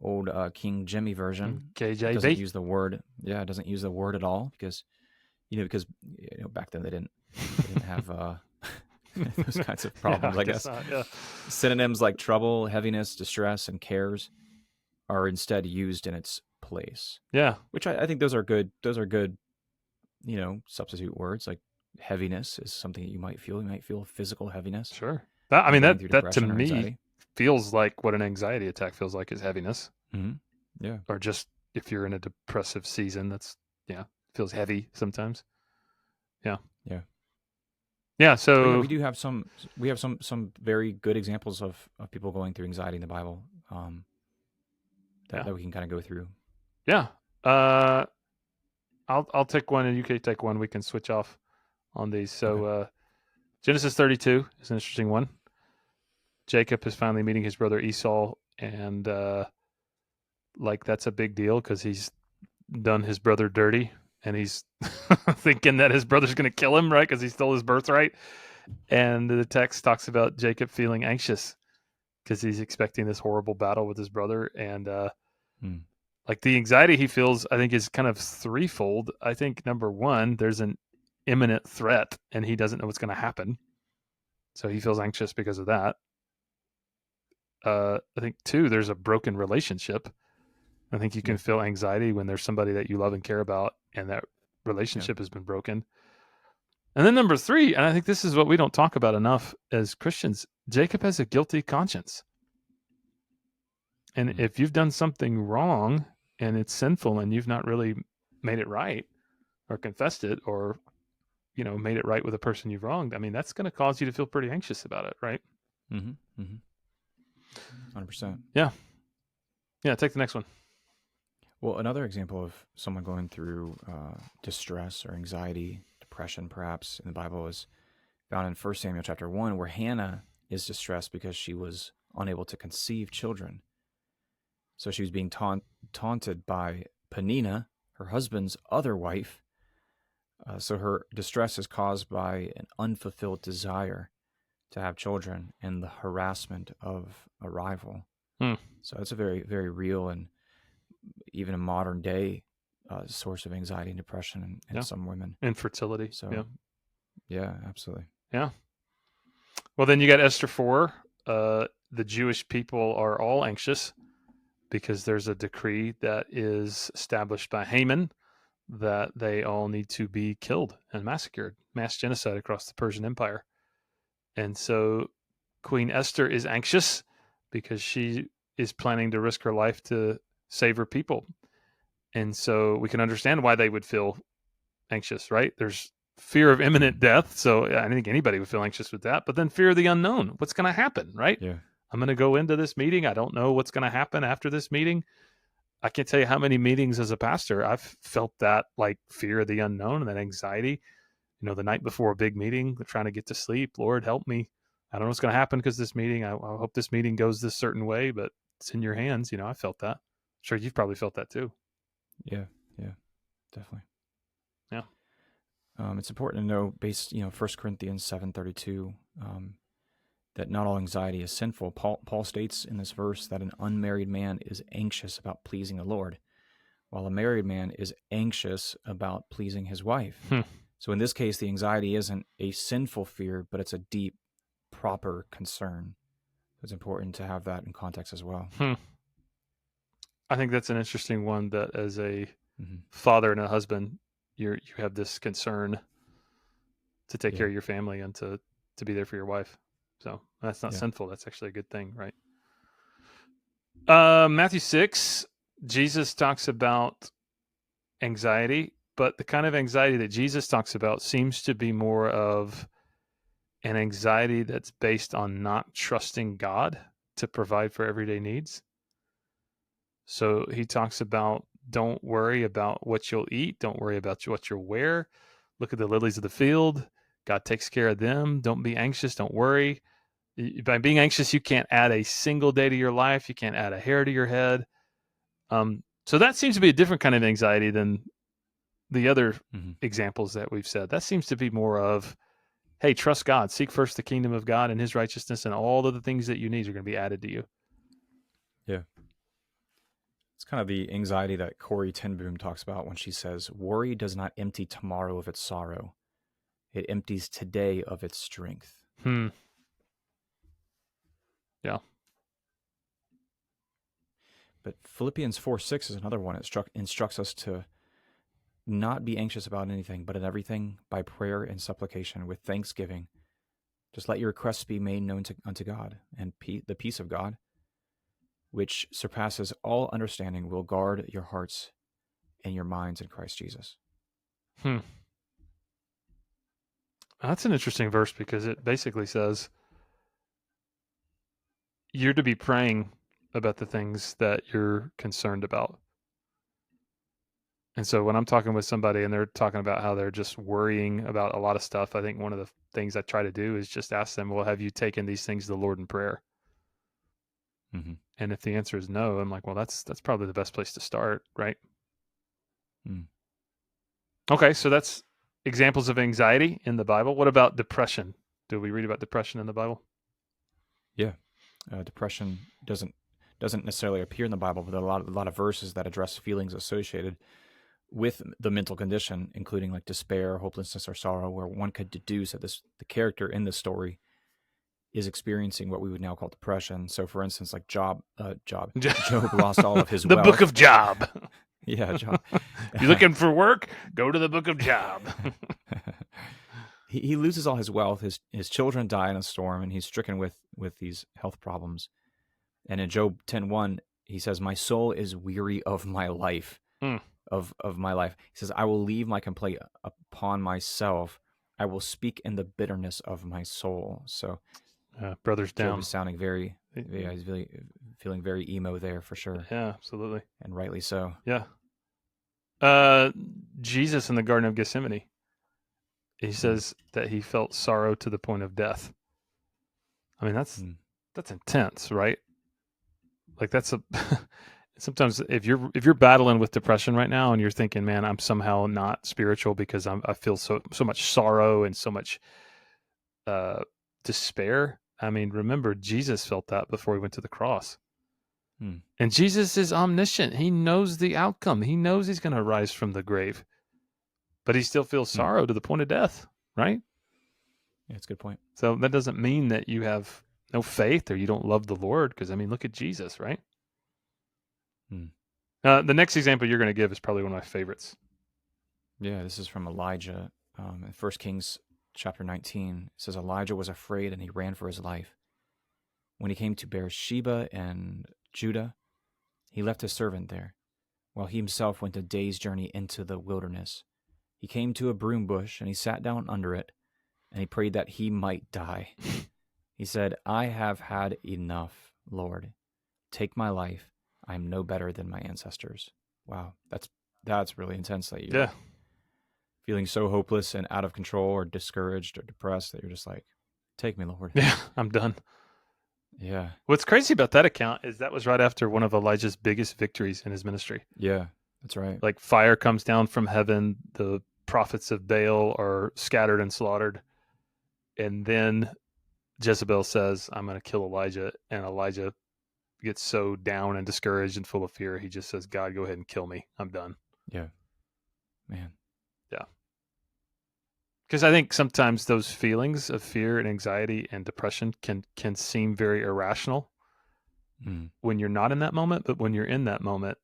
Old King Jimmy version doesn't use the word. Yeah, it doesn't use the word at all because back then they didn't have those kinds of problems. I guess not, synonyms like trouble, heaviness, distress, and cares are instead used in its place. Yeah, which I think those are good. Those are good, substitute words. Like heaviness is something that you might feel. You might feel physical heaviness. Sure. That to me anxiety feels like what an anxiety attack feels like, is heaviness. Mm-hmm. Yeah. Or just if you're in a depressive season, feels heavy sometimes. Yeah. Yeah. Yeah. So we have some very good examples of people going through anxiety in the Bible that we can kind of go through. Yeah. I'll take one and you can take one. We can switch off on these. So Genesis 32 is an interesting one. Jacob is finally meeting his brother Esau, and that's a big deal because he's done his brother dirty, and he's thinking that his brother's going to kill him, right? Because he stole his birthright. And the text talks about Jacob feeling anxious because he's expecting this horrible battle with his brother. And the anxiety he feels, I think, is kind of threefold. I think number one, there's an imminent threat and he doesn't know what's going to happen. So he feels anxious because of that. I think 2, there's a broken relationship. I think you can feel anxiety when there's somebody that you love and care about and that relationship has been broken. And then number 3, and I think this is what we don't talk about enough as Christians, Jacob has a guilty conscience. And if you've done something wrong and it's sinful and you've not really made it right or confessed it or, made it right with the person you've wronged, I mean, that's going to cause you to feel pretty anxious about it, right? 100%. Yeah. Yeah, take the next one. Well, another example of someone going through distress or anxiety, depression perhaps, in the Bible is found in 1 Samuel chapter 1, where Hannah is distressed because she was unable to conceive children. So she was being taunted by Penina, her husband's other wife. So her distress is caused by an unfulfilled desire to have children and the harassment of a rival. Hmm. So it's a very, very real and even a modern day source of anxiety and depression in some women. Infertility. So, yeah, absolutely. Yeah. Well, then you got Esther 4. The Jewish people are all anxious because there's a decree that is established by Haman that they all need to be killed and massacred, mass genocide across the Persian Empire. And so Queen Esther is anxious because she is planning to risk her life to save her people. And so we can understand why they would feel anxious, right? There's fear of imminent death. So I think anybody would feel anxious with that. But then fear of the unknown. What's going to happen, right? Yeah. I'm going to go into this meeting. I don't know what's going to happen after this meeting. I can't tell you how many meetings as a pastor I've felt that like fear of the unknown and that anxiety. You know, the night before a big meeting, trying to get to sleep. Lord, help me. I don't know what's going to happen because this meeting, I hope this meeting goes this certain way, but it's in your hands. You know, I felt that. Sure, you've probably felt that too. Yeah, definitely. Yeah. It's important to know, based, 1 Corinthians 7:32, that not all anxiety is sinful. Paul states in this verse that an unmarried man is anxious about pleasing the Lord, while a married man is anxious about pleasing his wife. So in this case, the anxiety isn't a sinful fear, but it's a deep, proper concern. It's important to have that in context as well. I think that's an interesting one, that as a father and a husband, you have this concern to take care of your family and to be there for your wife. So that's not sinful. That's actually a good thing, right? Matthew 6, Jesus talks about anxiety, but the kind of anxiety that Jesus talks about seems to be more of an anxiety that's based on not trusting God to provide for everyday needs. So he talks about, don't worry about what you'll eat. Don't worry about what you'll wear. Look at the lilies of the field. God takes care of them. Don't be anxious. Don't worry. By being anxious, you can't add a single day to your life. You can't add a hair to your head. So that seems to be a different kind of anxiety than the other examples that we've said. That seems to be more of, hey, trust God. Seek first the kingdom of God and his righteousness, and all of the things that you need are going to be added to you. Yeah. It's kind of the anxiety that Corrie ten Boom talks about when she says, worry does not empty tomorrow of its sorrow. It empties today of its strength. Yeah. But Philippians 4:6 is another one. It instructs us to not be anxious about anything, but in everything by prayer and supplication with thanksgiving. Just let your requests be made known unto God, and the peace of God, which surpasses all understanding, will guard your hearts and your minds in Christ Jesus. That's an interesting verse because it basically says you're to be praying about the things that you're concerned about. And so when I'm talking with somebody and they're talking about how they're just worrying about a lot of stuff, I think one of the things I try to do is just ask them, well, have you taken these things to the Lord in prayer? And if the answer is no, I'm like, well, that's probably the best place to start, right? Okay, so that's examples of anxiety in the Bible. What about depression? Do we read about depression in the Bible? Yeah. Depression doesn't necessarily appear in the Bible, but there are a lot of verses that address feelings associated with the mental condition, including like despair, hopelessness, or sorrow, where one could deduce that the character in this story is experiencing what we would now call depression. So, for instance, like Job lost all of his the wealth. Book of Job. Yeah, Job. You're looking for work? Go to the Book of Job. He loses all his wealth. His children die in a storm, and he's stricken with these health problems. And in Job 10:1, he says, "My soul is weary of my life." Of my life. He says, "I will leave my complaint upon myself. I will speak in the bitterness of my soul." So, brothers down. Job is sounding he's really feeling very emo there for sure. Yeah, absolutely. And rightly so. Yeah. Jesus in the Garden of Gethsemane, he says that he felt sorrow to the point of death. I mean, that's intense, right? Like that's Sometimes if you're battling with depression right now and you're thinking, man, I'm somehow not spiritual because I feel so much sorrow and so much uh, despair. I mean, remember Jesus felt that before he went to the cross. And Jesus is omniscient. He knows the outcome. He knows he's going to rise from the grave, but he still feels sorrow to the point of death, right? Yeah, that's a good point. So that doesn't mean that you have no faith or you don't love the Lord, because, I mean, look at Jesus, right? The next example you're going to give is probably one of my favorites. Yeah, this is from Elijah. In 1 Kings chapter 19, it says, Elijah was afraid and he ran for his life. When he came to Beersheba and Judah, he left his servant there, while he himself went a day's journey into the wilderness. He came to a broom bush and he sat down under it, and he prayed that he might die. He said, I have had enough, Lord. Take my life. I am no better than my ancestors. Wow, that's really intense that you're feeling so hopeless and out of control or discouraged or depressed that you're just like, take me, Lord. Yeah, I'm done. Yeah. What's crazy about that account is that was right after one of Elijah's biggest victories in his ministry. Yeah, that's right. Like, fire comes down from heaven. The prophets of Baal are scattered and slaughtered. And then Jezebel says, I'm going to kill Elijah. And Elijah gets so down and discouraged and full of fear, he just says, God, go ahead and kill me. I'm done. Yeah. Man. Yeah. Because I think sometimes those feelings of fear and anxiety and depression can seem very irrational when you're not in that moment. But when you're in that moment,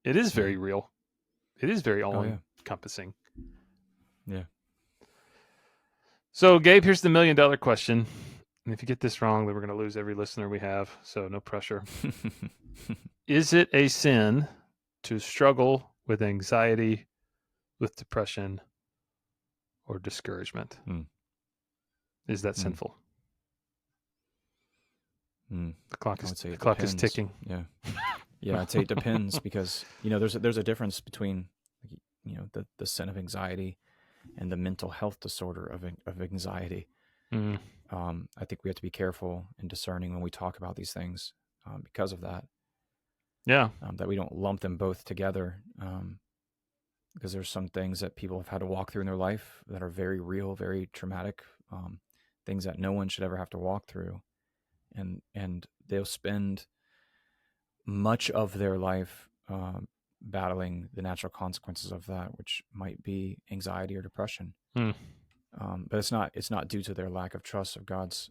it is very real. It is very all-encompassing. Yeah. So, Gabe, here's the $1 million question. And if you get this wrong, then we're going to lose every listener we have. So no pressure. Is it a sin to struggle with anxiety, with depression, or discouragement? Is that sinful? The clock is ticking. Yeah. Yeah, I'd say it depends because, there's a difference between, the sin of anxiety and the mental health disorder of anxiety. I think we have to be careful and discerning when we talk about these things because of that. Yeah. That we don't lump them both together because there's some things that people have had to walk through in their life that are very real, very traumatic, things that no one should ever have to walk through. And they'll spend much of their life battling the natural consequences of that, which might be anxiety or depression. But it's not due to their lack of trust of God's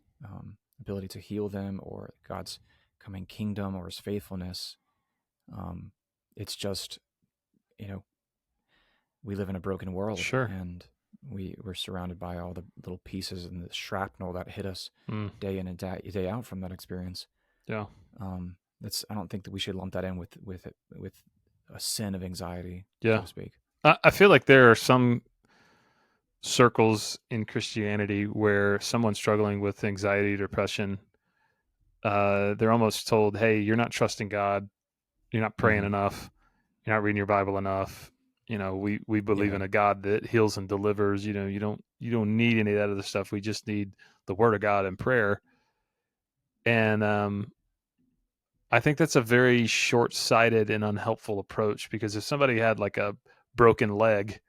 ability to heal them or God's coming kingdom or his faithfulness. It's just, we live in a broken world. Sure. And we're surrounded by all the little pieces and the shrapnel that hit us day in and day out from that experience. Yeah. I don't think that we should lump that in with a sin of anxiety, so to speak. I feel like there are some circles in Christianity where someone struggling with anxiety, depression, they're almost told, hey, you're not trusting God. You're not praying enough. You're not reading your Bible enough. We believe in a God that heals and delivers. You don't need any of that other stuff. We just need the word of God and prayer. And I think that's a very short-sighted and unhelpful approach, because if somebody had like a broken leg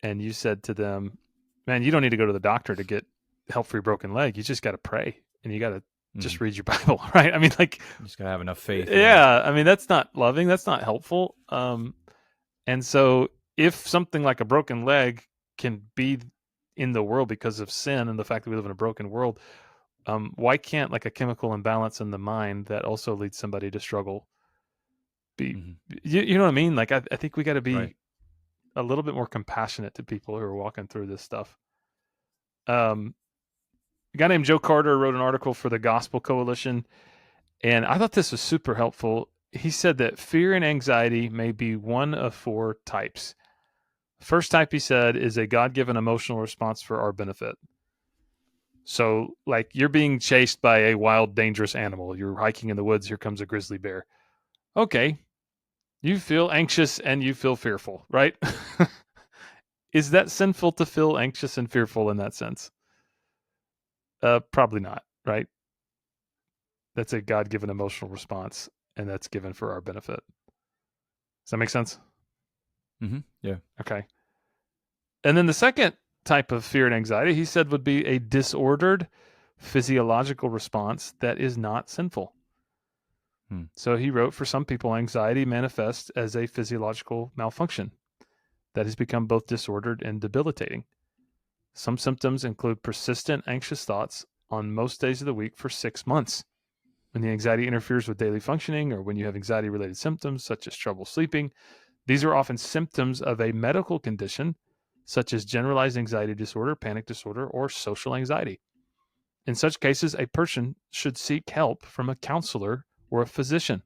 and you said to them, man, you don't need to go to the doctor to get help for your broken leg. You just got to pray and you got to just read your Bible, right? I mean, like, you just got to have enough faith. Yeah. I mean, that's not loving. That's not helpful. And so if something like a broken leg can be in the world because of sin and the fact that we live in a broken world, why can't like a chemical imbalance in the mind that also leads somebody to struggle be, you know what I mean? Like, I think we got to be a little bit more compassionate to people who are walking through this stuff. A guy named Joe Carter wrote an article for the Gospel Coalition, and I thought this was super helpful. He said that fear and anxiety may be one of 4 types. First type, he said, is a God-given emotional response for our benefit. So, like, you're being chased by a wild, dangerous animal. You're hiking in the woods. Here comes a grizzly bear. Okay. You feel anxious and you feel fearful, right? Is that sinful to feel anxious and fearful in that sense? Probably not, right? That's a God-given emotional response. and that's given for our benefit. Does that make sense? Mm-hmm. Yeah. Okay. And then the second type of fear and anxiety, he said, would be a disordered physiological response that is not sinful. So he wrote, for some people, anxiety manifests as a physiological malfunction that has become both disordered and debilitating. Some symptoms include persistent anxious thoughts on most days of the week for 6 months. When the anxiety interferes with daily functioning, or when you have anxiety related symptoms such as trouble sleeping, these are often symptoms of a medical condition such as generalized anxiety disorder, panic disorder, or social anxiety. In such cases, a person should seek help from a counselor or a physician.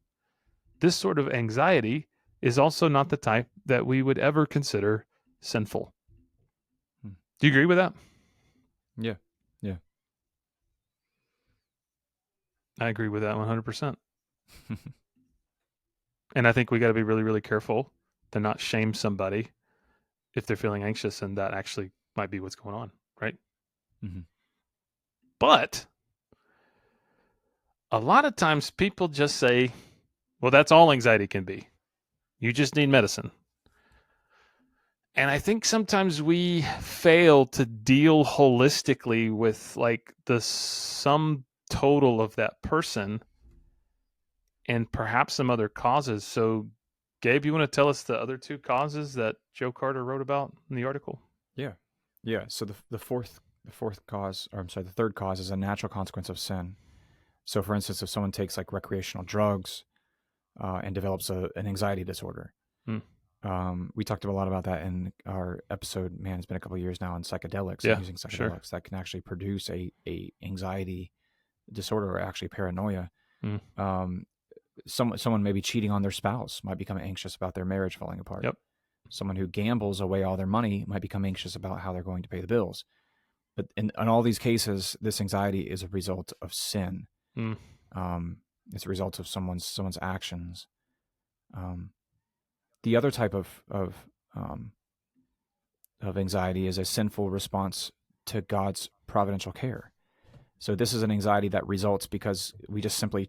This sort of anxiety is also not the type that we would ever consider sinful. Do you agree with that? Yeah. Yeah. I agree with that 100%. And I think we got to be really, really careful to not shame somebody if they're feeling anxious, and that actually might be what's going on, right? Mm-hmm. But a lot of times people just say, well, that's all anxiety can be. You just need medicine. And I think sometimes we fail to deal holistically with like the sum total of that person and perhaps some other causes. So, Gabe, you want to tell us the other two causes that Joe Carter wrote about in the article? Yeah. Yeah. So the fourth cause, or I'm sorry, the third cause is a natural consequence of sin. So, for instance, if someone takes like recreational drugs and develops an anxiety disorder, Hmm. we talked a lot about that in our episode. Man, it's been a couple of years now on psychedelics and Yeah, using sure. psychedelics that can actually produce a anxiety disorder or actually paranoia. Hmm. Someone maybe cheating on their spouse might become anxious about their marriage falling apart. Yep. Someone who gambles away all their money might become anxious about how they're going to pay the bills. But in all these cases, this anxiety is a result of sin. Hmm. It's a result of someone's actions. The other type of anxiety is a sinful response to God's providential care. So this is an anxiety that results because we just simply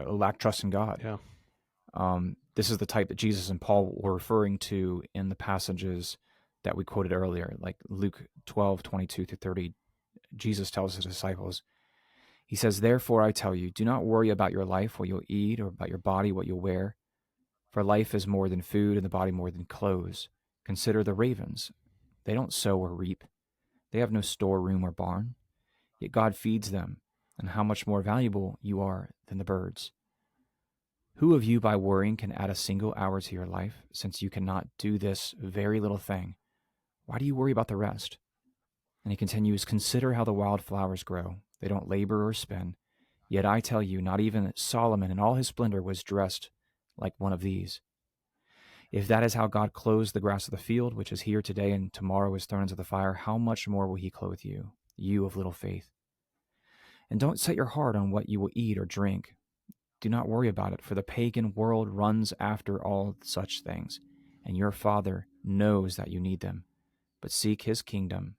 lack trust in God. Yeah. This is the type that Jesus and Paul were referring to in the passages that we quoted earlier, like Luke 12:22-30. Jesus tells his disciples, he says, "Therefore I tell you, do not worry about your life, what you'll eat, or about your body, what you'll wear. For life is more than food, and the body more than clothes. Consider the ravens. They don't sow or reap. They have no storeroom or barn. Yet God feeds them, and how much more valuable you are than the birds. Who of you by worrying can add a single hour to your life? Since you cannot do this very little thing, why do you worry about the rest?" And he continues, "Consider how the wildflowers grow. They don't labor or spin. Yet I tell you, not even Solomon in all his splendor was dressed like one of these. If that is how God clothes the grass of the field, which is here today and tomorrow is thrown into the fire, how much more will he clothe you, you of little faith? And don't set your heart on what you will eat or drink. Do not worry about it, for the pagan world runs after all such things, and your Father knows that you need them. But seek his kingdom,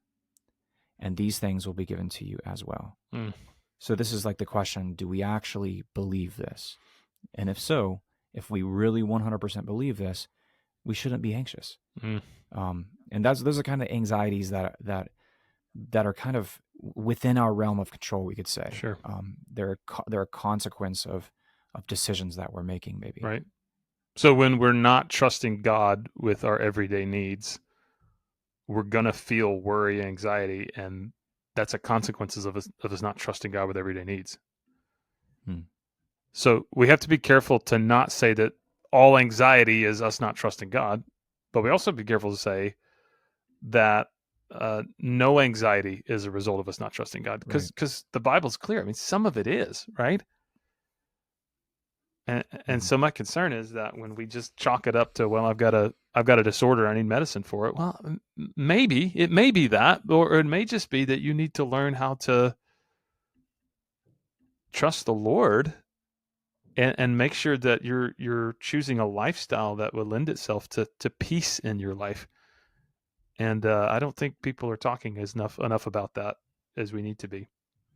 and these things will be given to you as well." Mm. So this is like the question, do we actually believe this? And if so, if we really 100% believe this, we shouldn't be anxious. Mm. And those are kind of anxieties that are kind of within our realm of control, we could say. Sure. They're a consequence of decisions that we're making, maybe. Right. So when we're not trusting God with our everyday needs, we're going to feel worry, anxiety, and that's a consequences of us not trusting God with everyday needs. So we have to be careful to not say that all anxiety is us not trusting God, but we also have to be careful to say that no anxiety is a result of us not trusting God, because the Bible's clear. I mean, some of it is, right? And so my concern is that when we just chalk it up to, well, I've got a disorder, I need medicine for it. Well, maybe it may be that, or it may just be that you need to learn how to trust the Lord and make sure that you're choosing a lifestyle that will lend itself to peace in your life. And I don't think people are talking enough about that as we need to be.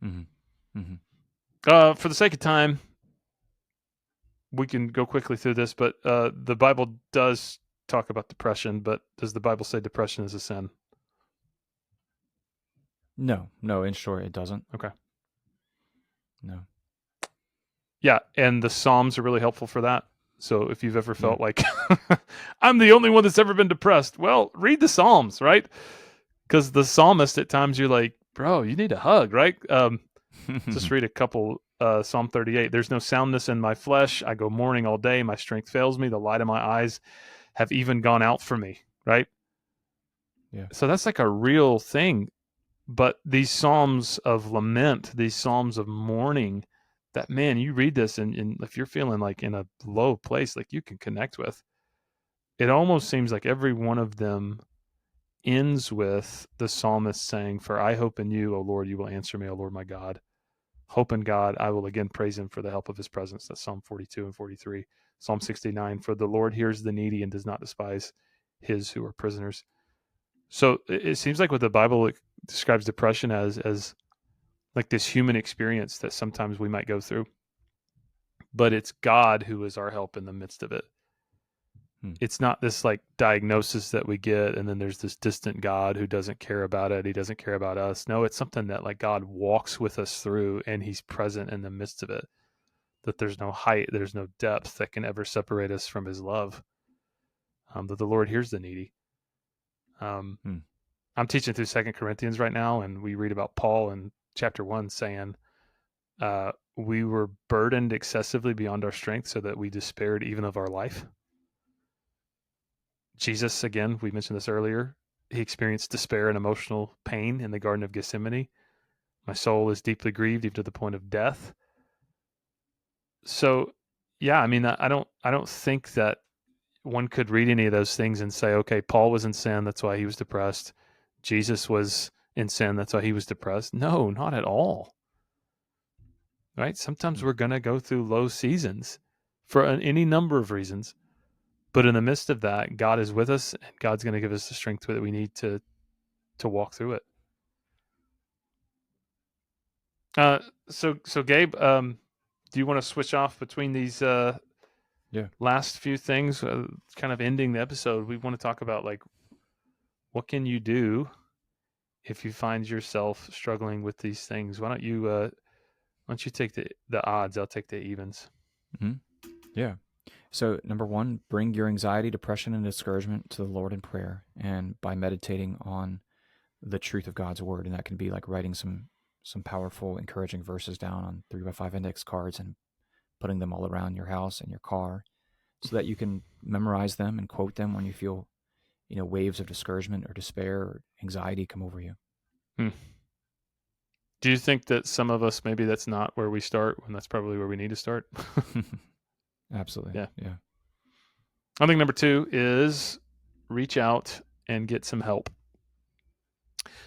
Mm-hmm. Mm-hmm. For the sake of time, we can go quickly through this, but the Bible does talk about depression, but does the Bible say depression is a sin? No, in short, it doesn't. Okay. No. Yeah, and the Psalms are really helpful for that. So if you've ever Yeah. felt like I'm the only one that's ever been depressed, well, read the Psalms, right? Because the psalmist at times you're like, bro, you need a hug, right? Just read a couple. Psalm 38. There's no soundness in my flesh. I go mourning all day. My strength fails me. The light of my eyes have even gone out from me, right? Yeah. So that's like a real thing. But these psalms of lament, these psalms of mourning, that man, you read this and if you're feeling like in a low place, like you can connect with, it almost seems like every one of them ends with the psalmist saying, "For I hope in you, O Lord, you will answer me, O Lord my God. Hope in God, I will again praise him for the help of his presence." That's Psalm 42 and 43. Psalm 69, for the Lord hears the needy and does not despise his who are prisoners. So it seems like what the Bible describes depression as like this human experience that sometimes we might go through, but it's God who is our help in the midst of it. It's not this like diagnosis that we get and then there's this distant God who doesn't care about it. He doesn't care about us. No, it's something that like God walks with us through and he's present in the midst of it. That there's no height, there's no depth that can ever separate us from his love. That the Lord hears the needy. I'm teaching through 2 Corinthians right now, and we read about Paul in chapter 1 saying, we were burdened excessively beyond our strength so that we despaired even of our life. Jesus, again, we mentioned this earlier, he experienced despair and emotional pain in the Garden of Gethsemane. My soul is deeply grieved even to the point of death. So, yeah, I mean, I don't think that one could read any of those things and say, okay, Paul was in sin, that's why he was depressed. Jesus was in sin, that's why he was depressed. No, not at all. Right? Sometimes we're going to go through low seasons for any number of reasons. But in the midst of that, God is with us and God's going to give us the strength that we need to walk through it. So Gabe, do you want to switch off between these last few things, kind of ending the episode? We want to talk about like what can you do if you find yourself struggling with these things. Why don't you take the odds? I'll take the evens. Mm-hmm. Yeah. So, number one, bring your anxiety, depression, and discouragement to the Lord in prayer, and by meditating on the truth of God's word. And that can be like writing some powerful, encouraging verses down on 3x5 index cards and putting them all around your house and your car, so that you can memorize them and quote them when you feel, waves of discouragement or despair or anxiety come over you. Do you think that some of us, maybe that's not where we start, when that's probably where we need to start? Absolutely. Yeah. I think number two is reach out and get some help.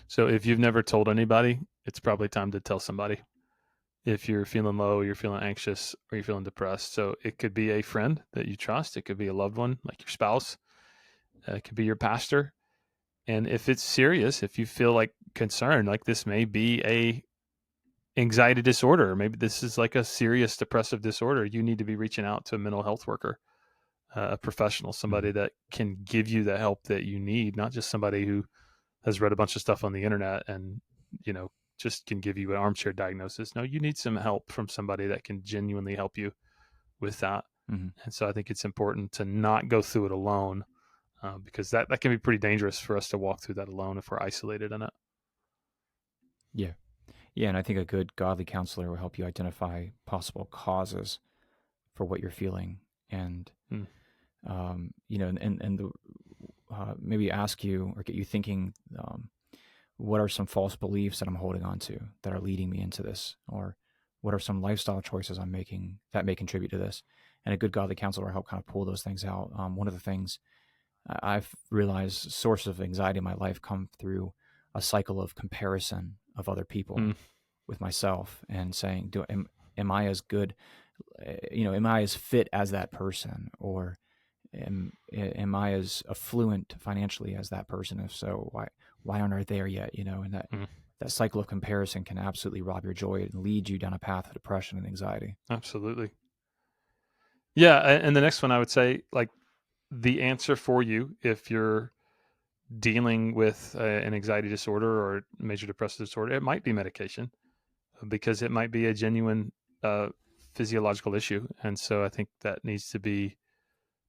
So if you've never told anybody, it's probably time to tell somebody. If you're feeling low, you're feeling anxious, or you're feeling depressed. So it could be a friend that you trust. It could be a loved one, like your spouse. It could be your pastor. And if it's serious, if you feel like concerned, like this may be a anxiety disorder, maybe this is like a serious depressive disorder, you need to be reaching out to a mental health worker, a professional, somebody that can give you the help that you need, not just somebody who has read a bunch of stuff on the internet and, just can give you an armchair diagnosis. No, you need some help from somebody that can genuinely help you with that. And so I think it's important to not go through it alone, because that can be pretty dangerous for us to walk through that alone if we're isolated in it. Yeah. Yeah, and I think a good godly counselor will help you identify possible causes for what you're feeling, and maybe ask you or get you thinking, what are some false beliefs that I'm holding on to that are leading me into this, or what are some lifestyle choices I'm making that may contribute to this? And a good godly counselor will help kind of pull those things out. One of the things I've realized sources of anxiety in my life come through a cycle of comparison of other people with myself, and saying, am I as good? Am I as fit as that person, or am I as affluent financially as that person? If so, why aren't I there yet? And that cycle of comparison can absolutely rob your joy and lead you down a path of depression and anxiety. Absolutely. Yeah, and the next one I would say, like, the answer for you if you're dealing with an anxiety disorder or major depressive disorder, it might be medication because it might be a genuine uh, physiological issue, and so I think that needs to be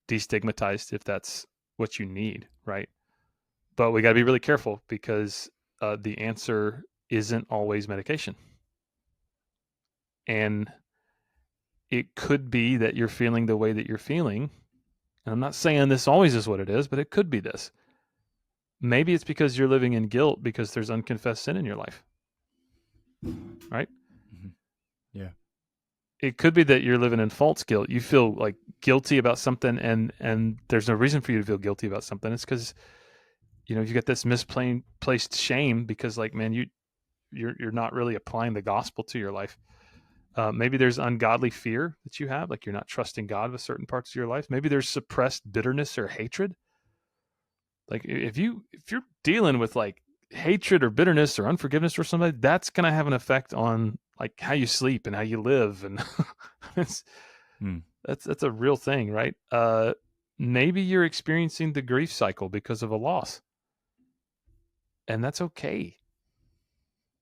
destigmatized if that's what you need, right? But we got to be really careful because the answer isn't always medication, and it could be that you're feeling the way that you're feeling. And I'm not saying this always is what it is, but it could be this. Maybe it's because you're living in guilt because there's unconfessed sin in your life, right? Mm-hmm. Yeah. It could be that you're living in false guilt. You feel like guilty about something, and there's no reason for you to feel guilty about something. It's because you get this misplaced shame because, like, man, you're not really applying the gospel to your life. Maybe there's ungodly fear that you have, like you're not trusting God with certain parts of your life. Maybe there's suppressed bitterness or hatred. Like if you're dealing with like hatred or bitterness or unforgiveness for somebody, that's going to have an effect on like how you sleep and how you live, and it's, that's a real thing, right? Maybe you're experiencing the grief cycle because of a loss, and that's okay.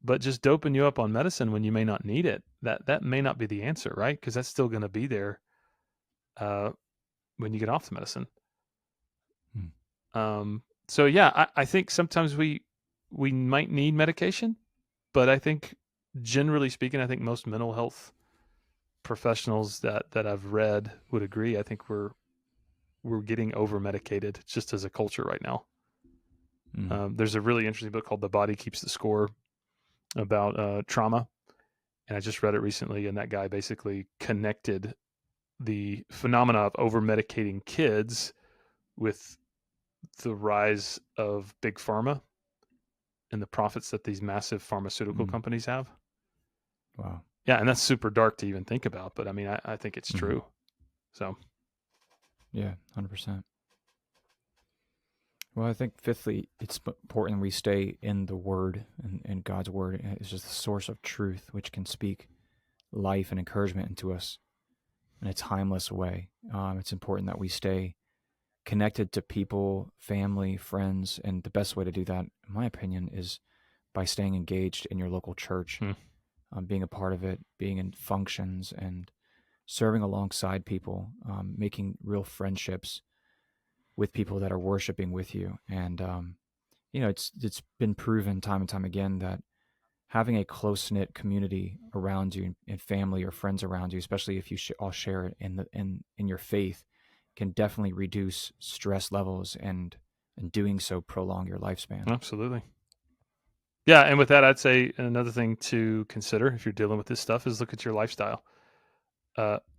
But just doping you up on medicine when you may not need it, that may not be the answer, right? Because that's still going to be there uh, when you get off the medicine. So yeah, I think sometimes we might need medication, but I think generally speaking, I think most mental health professionals that I've read would agree. I think we're getting over medicated just as a culture right now. There's a really interesting book called "The Body Keeps the Score" about trauma, and I just read it recently. And that guy basically connected the phenomena of over medicating kids with the rise of big pharma and the profits that these massive pharmaceutical companies have. Wow. Yeah, and that's super dark to even think about, but I mean, I think it's true. So, yeah, 100%. Well, I think fifthly, it's important we stay in the Word and God's Word. It's just the source of truth, which can speak life and encouragement into us in a timeless way. It's important that we stay connected to people, family, friends, and the best way to do that, in my opinion, is by staying engaged in your local church, being a part of it, being in functions, and serving alongside people, making real friendships with people that are worshiping with you. And it's been proven time and time again that having a close knit community around you and family or friends around you, especially if you all share in your faith, can definitely reduce stress levels and doing so prolong your lifespan. absolutely. Yeah, and with that, I'd say another thing to consider if you're dealing with this stuff is look at your lifestyle.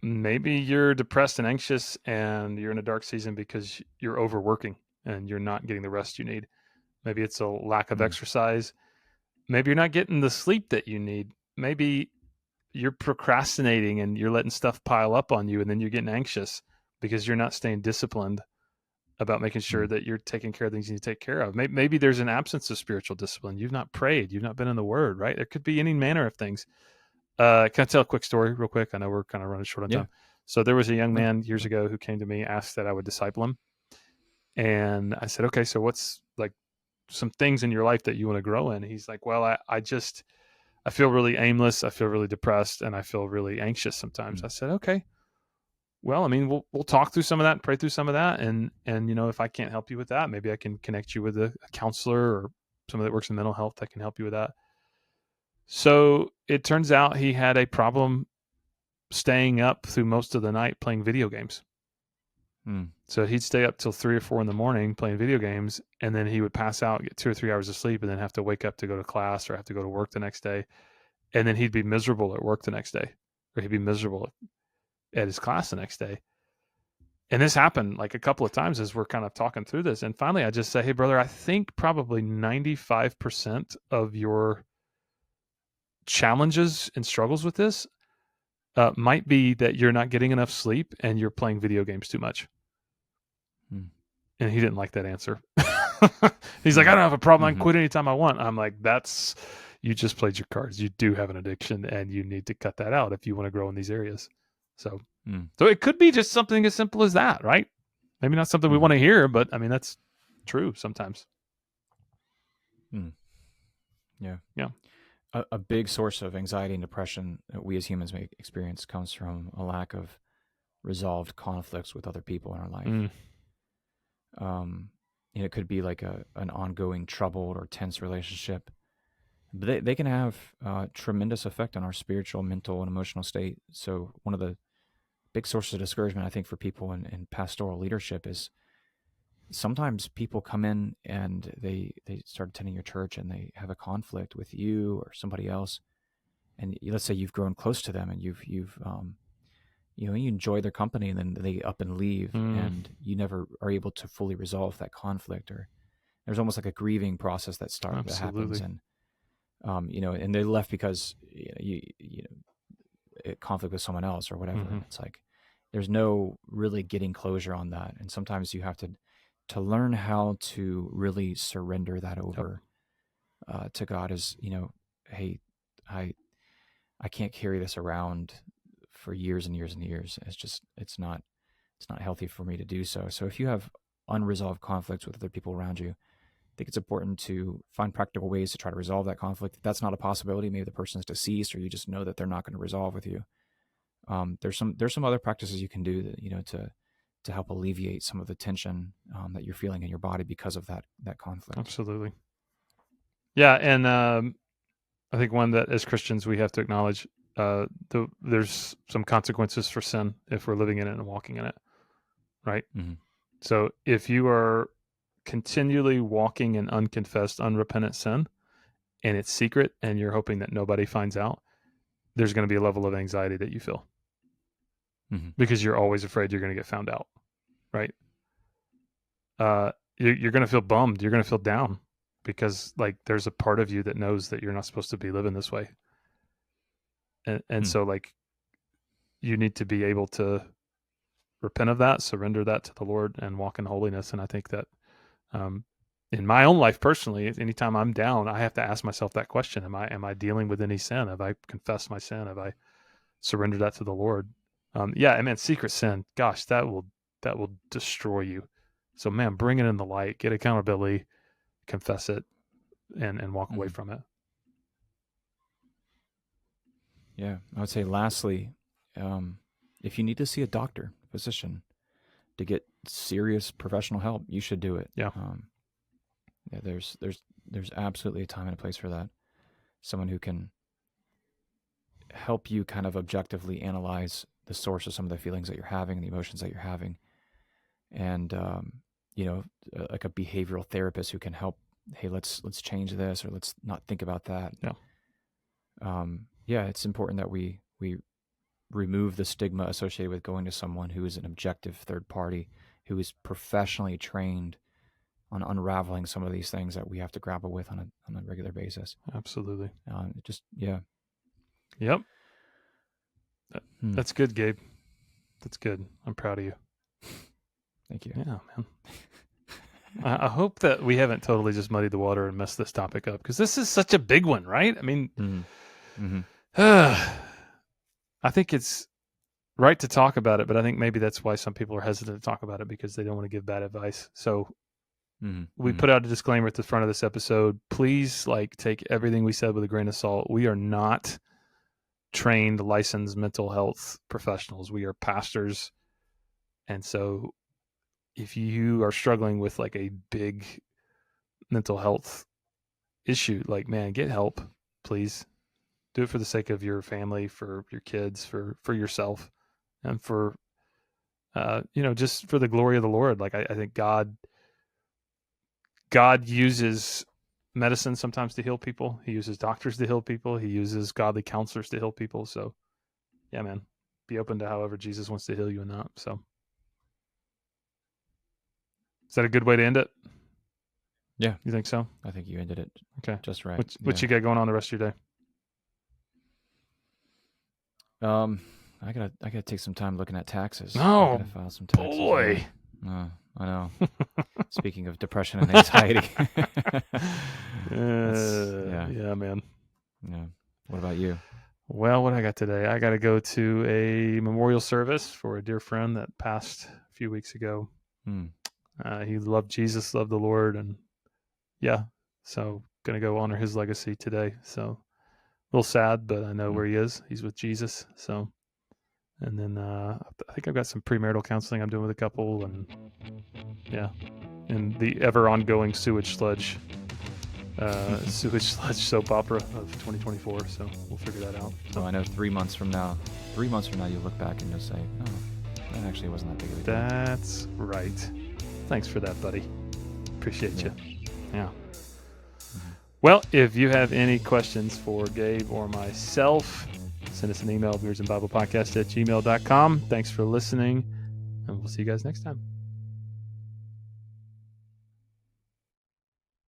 Maybe you're depressed and anxious and you're in a dark season because you're overworking and you're not getting the rest you need. Maybe it's a lack of exercise. Maybe you're not getting the sleep that you need. Maybe you're procrastinating and you're letting stuff pile up on you, and then you're getting anxious because you're not staying disciplined about making sure that you're taking care of things you need to take care of. Maybe there's an absence of spiritual discipline. You've not prayed. You've not been in the Word, right? There could be any manner of things. Can I tell a quick story real quick? I know we're kind of running short on time. So there was a young man years ago who came to me, asked that I would disciple him. And I said, okay, so what's like some things in your life that you want to grow in? He's like, well, I feel really aimless. I feel really depressed, and I feel really anxious sometimes. I said, okay, well, I mean, we'll talk through some of that and pray through some of that. And if I can't help you with that, maybe I can connect you with a counselor or somebody that works in mental health that can help you with that. So it turns out he had a problem staying up through most of the night playing video games. So he'd stay up till 3 or 4 in the morning playing video games, and then he would pass out, get 2 or 3 hours of sleep, and then have to wake up to go to class or have to go to work the next day. And then he'd be miserable at work the next day, or he'd be miserable at his class the next day. And this happened like a couple of times as we're kind of talking through this. And finally, I just say, hey, brother, I think probably 95% of your challenges and struggles with this might be that you're not getting enough sleep and you're playing video games too much. And he didn't like that answer. He's like, I don't have a problem. I can quit anytime I want. I'm like, you just played your cards. You do have an addiction and you need to cut that out if you want to grow in these areas. So So it could be just something as simple as that, right? Maybe not something we want to hear, but I mean, that's true sometimes. Yeah. Yeah. A big source of anxiety and depression that we as humans may experience comes from a lack of resolved conflicts with other people in our life. It could be like an ongoing troubled or tense relationship. But they can have tremendous effect on our spiritual, mental, and emotional state. So one of the big sources of discouragement, I think, for people in pastoral leadership is sometimes people come in and they start attending your church and they have a conflict with you or somebody else. And let's say you've grown close to them and you've you enjoy their company, and then they up and leave, and you never are able to fully resolve that conflict, or there's almost like a grieving process that happens, and and they left because conflict with someone else or whatever. It's like there's no really getting closure on that, and sometimes you have to learn how to really surrender that over to God. As hey, I can't carry this around for years and years and years. It's not healthy for me to do so. So if you have unresolved conflicts with other people around you, I think it's important to find practical ways to try to resolve that conflict. If that's not a possibility, maybe the person is deceased, or you just know that they're not going to resolve with you. There's some other practices you can do that, to help alleviate some of the tension that you're feeling in your body because of that conflict. Absolutely. Yeah, and I think one that as Christians we have to acknowledge, there's some consequences for sin if we're living in it and walking in it, right? So if you are continually walking in unconfessed, unrepentant sin, and it's secret, and you're hoping that nobody finds out, there's going to be a level of anxiety that you feel because you're always afraid you're going to get found out, right? You're going to feel bummed. You're going to feel down because like there's a part of you that knows that you're not supposed to be living this way. And so like you need to be able to repent of that, surrender that to the Lord, and walk in holiness. And I think that in my own life personally, anytime I'm down, I have to ask myself that question. Am I dealing with any sin? Have I confessed my sin? Have I surrendered that to the Lord? Yeah, I mean, secret sin, gosh, that will destroy you. So man, bring it in the light, get accountability, confess it, and walk away from it. Yeah, I would say lastly, if you need to see a doctor, physician, to get serious professional help, you should do it. Yeah. There's absolutely a time and a place for that. Someone who can help you kind of objectively analyze the source of some of the feelings that you're having and the emotions that you're having. And, like a behavioral therapist who can help, hey, let's change this, or let's not think about that. Yeah. It's important that we remove the stigma associated with going to someone who is an objective third party, who is professionally trained on unraveling some of these things that we have to grapple with on a regular basis. Absolutely. Yep. That's good, Gabe. That's good. I'm proud of you. Thank you. Yeah, man. I hope that we haven't totally just muddied the water and messed this topic up, because this is such a big one, right? I mean, I think it's right to talk about it, but I think maybe that's why some people are hesitant to talk about it, because they don't want to give bad advice. So we put out a disclaimer at the front of this episode. Please, take everything we said with a grain of salt. We are not trained, licensed mental health professionals. We are pastors. And so if you are struggling with a big mental health issue, man, get help, please. Do it for the sake of your family, for your kids, for yourself, and for, just for the glory of the Lord. I think God uses medicine sometimes to heal people. He uses doctors to heal people. He uses godly counselors to heal people. So yeah, man, be open to however Jesus wants to heal you in that. So is that a good way to end it? Yeah. You think so? I think you ended it just right. What you got going on the rest of your day? I gotta take some time looking at taxes. Oh, I gotta file some taxes. Boy. I know. Speaking of depression and anxiety. Yeah, man. Yeah. What about you? Well, what I got today? I got to go to a memorial service for a dear friend that passed a few weeks ago. He loved Jesus, loved the Lord, and so going to go honor his legacy today. So a little sad, but I know where he is. He's with Jesus. So, and then I think I've got some premarital counseling I'm doing with a couple, and and the ever ongoing sewage sludge soap opera of 2024. So we'll figure that out. So I know 3 months from now, you'll look back and you'll say, oh, that actually wasn't that big of a deal. That's right. Thanks for that, buddy. Appreciate you. Yeah. Well, if you have any questions for Gabe or myself, send us an email, beersandbiblepodcast@gmail.com. Thanks for listening, and we'll see you guys next time.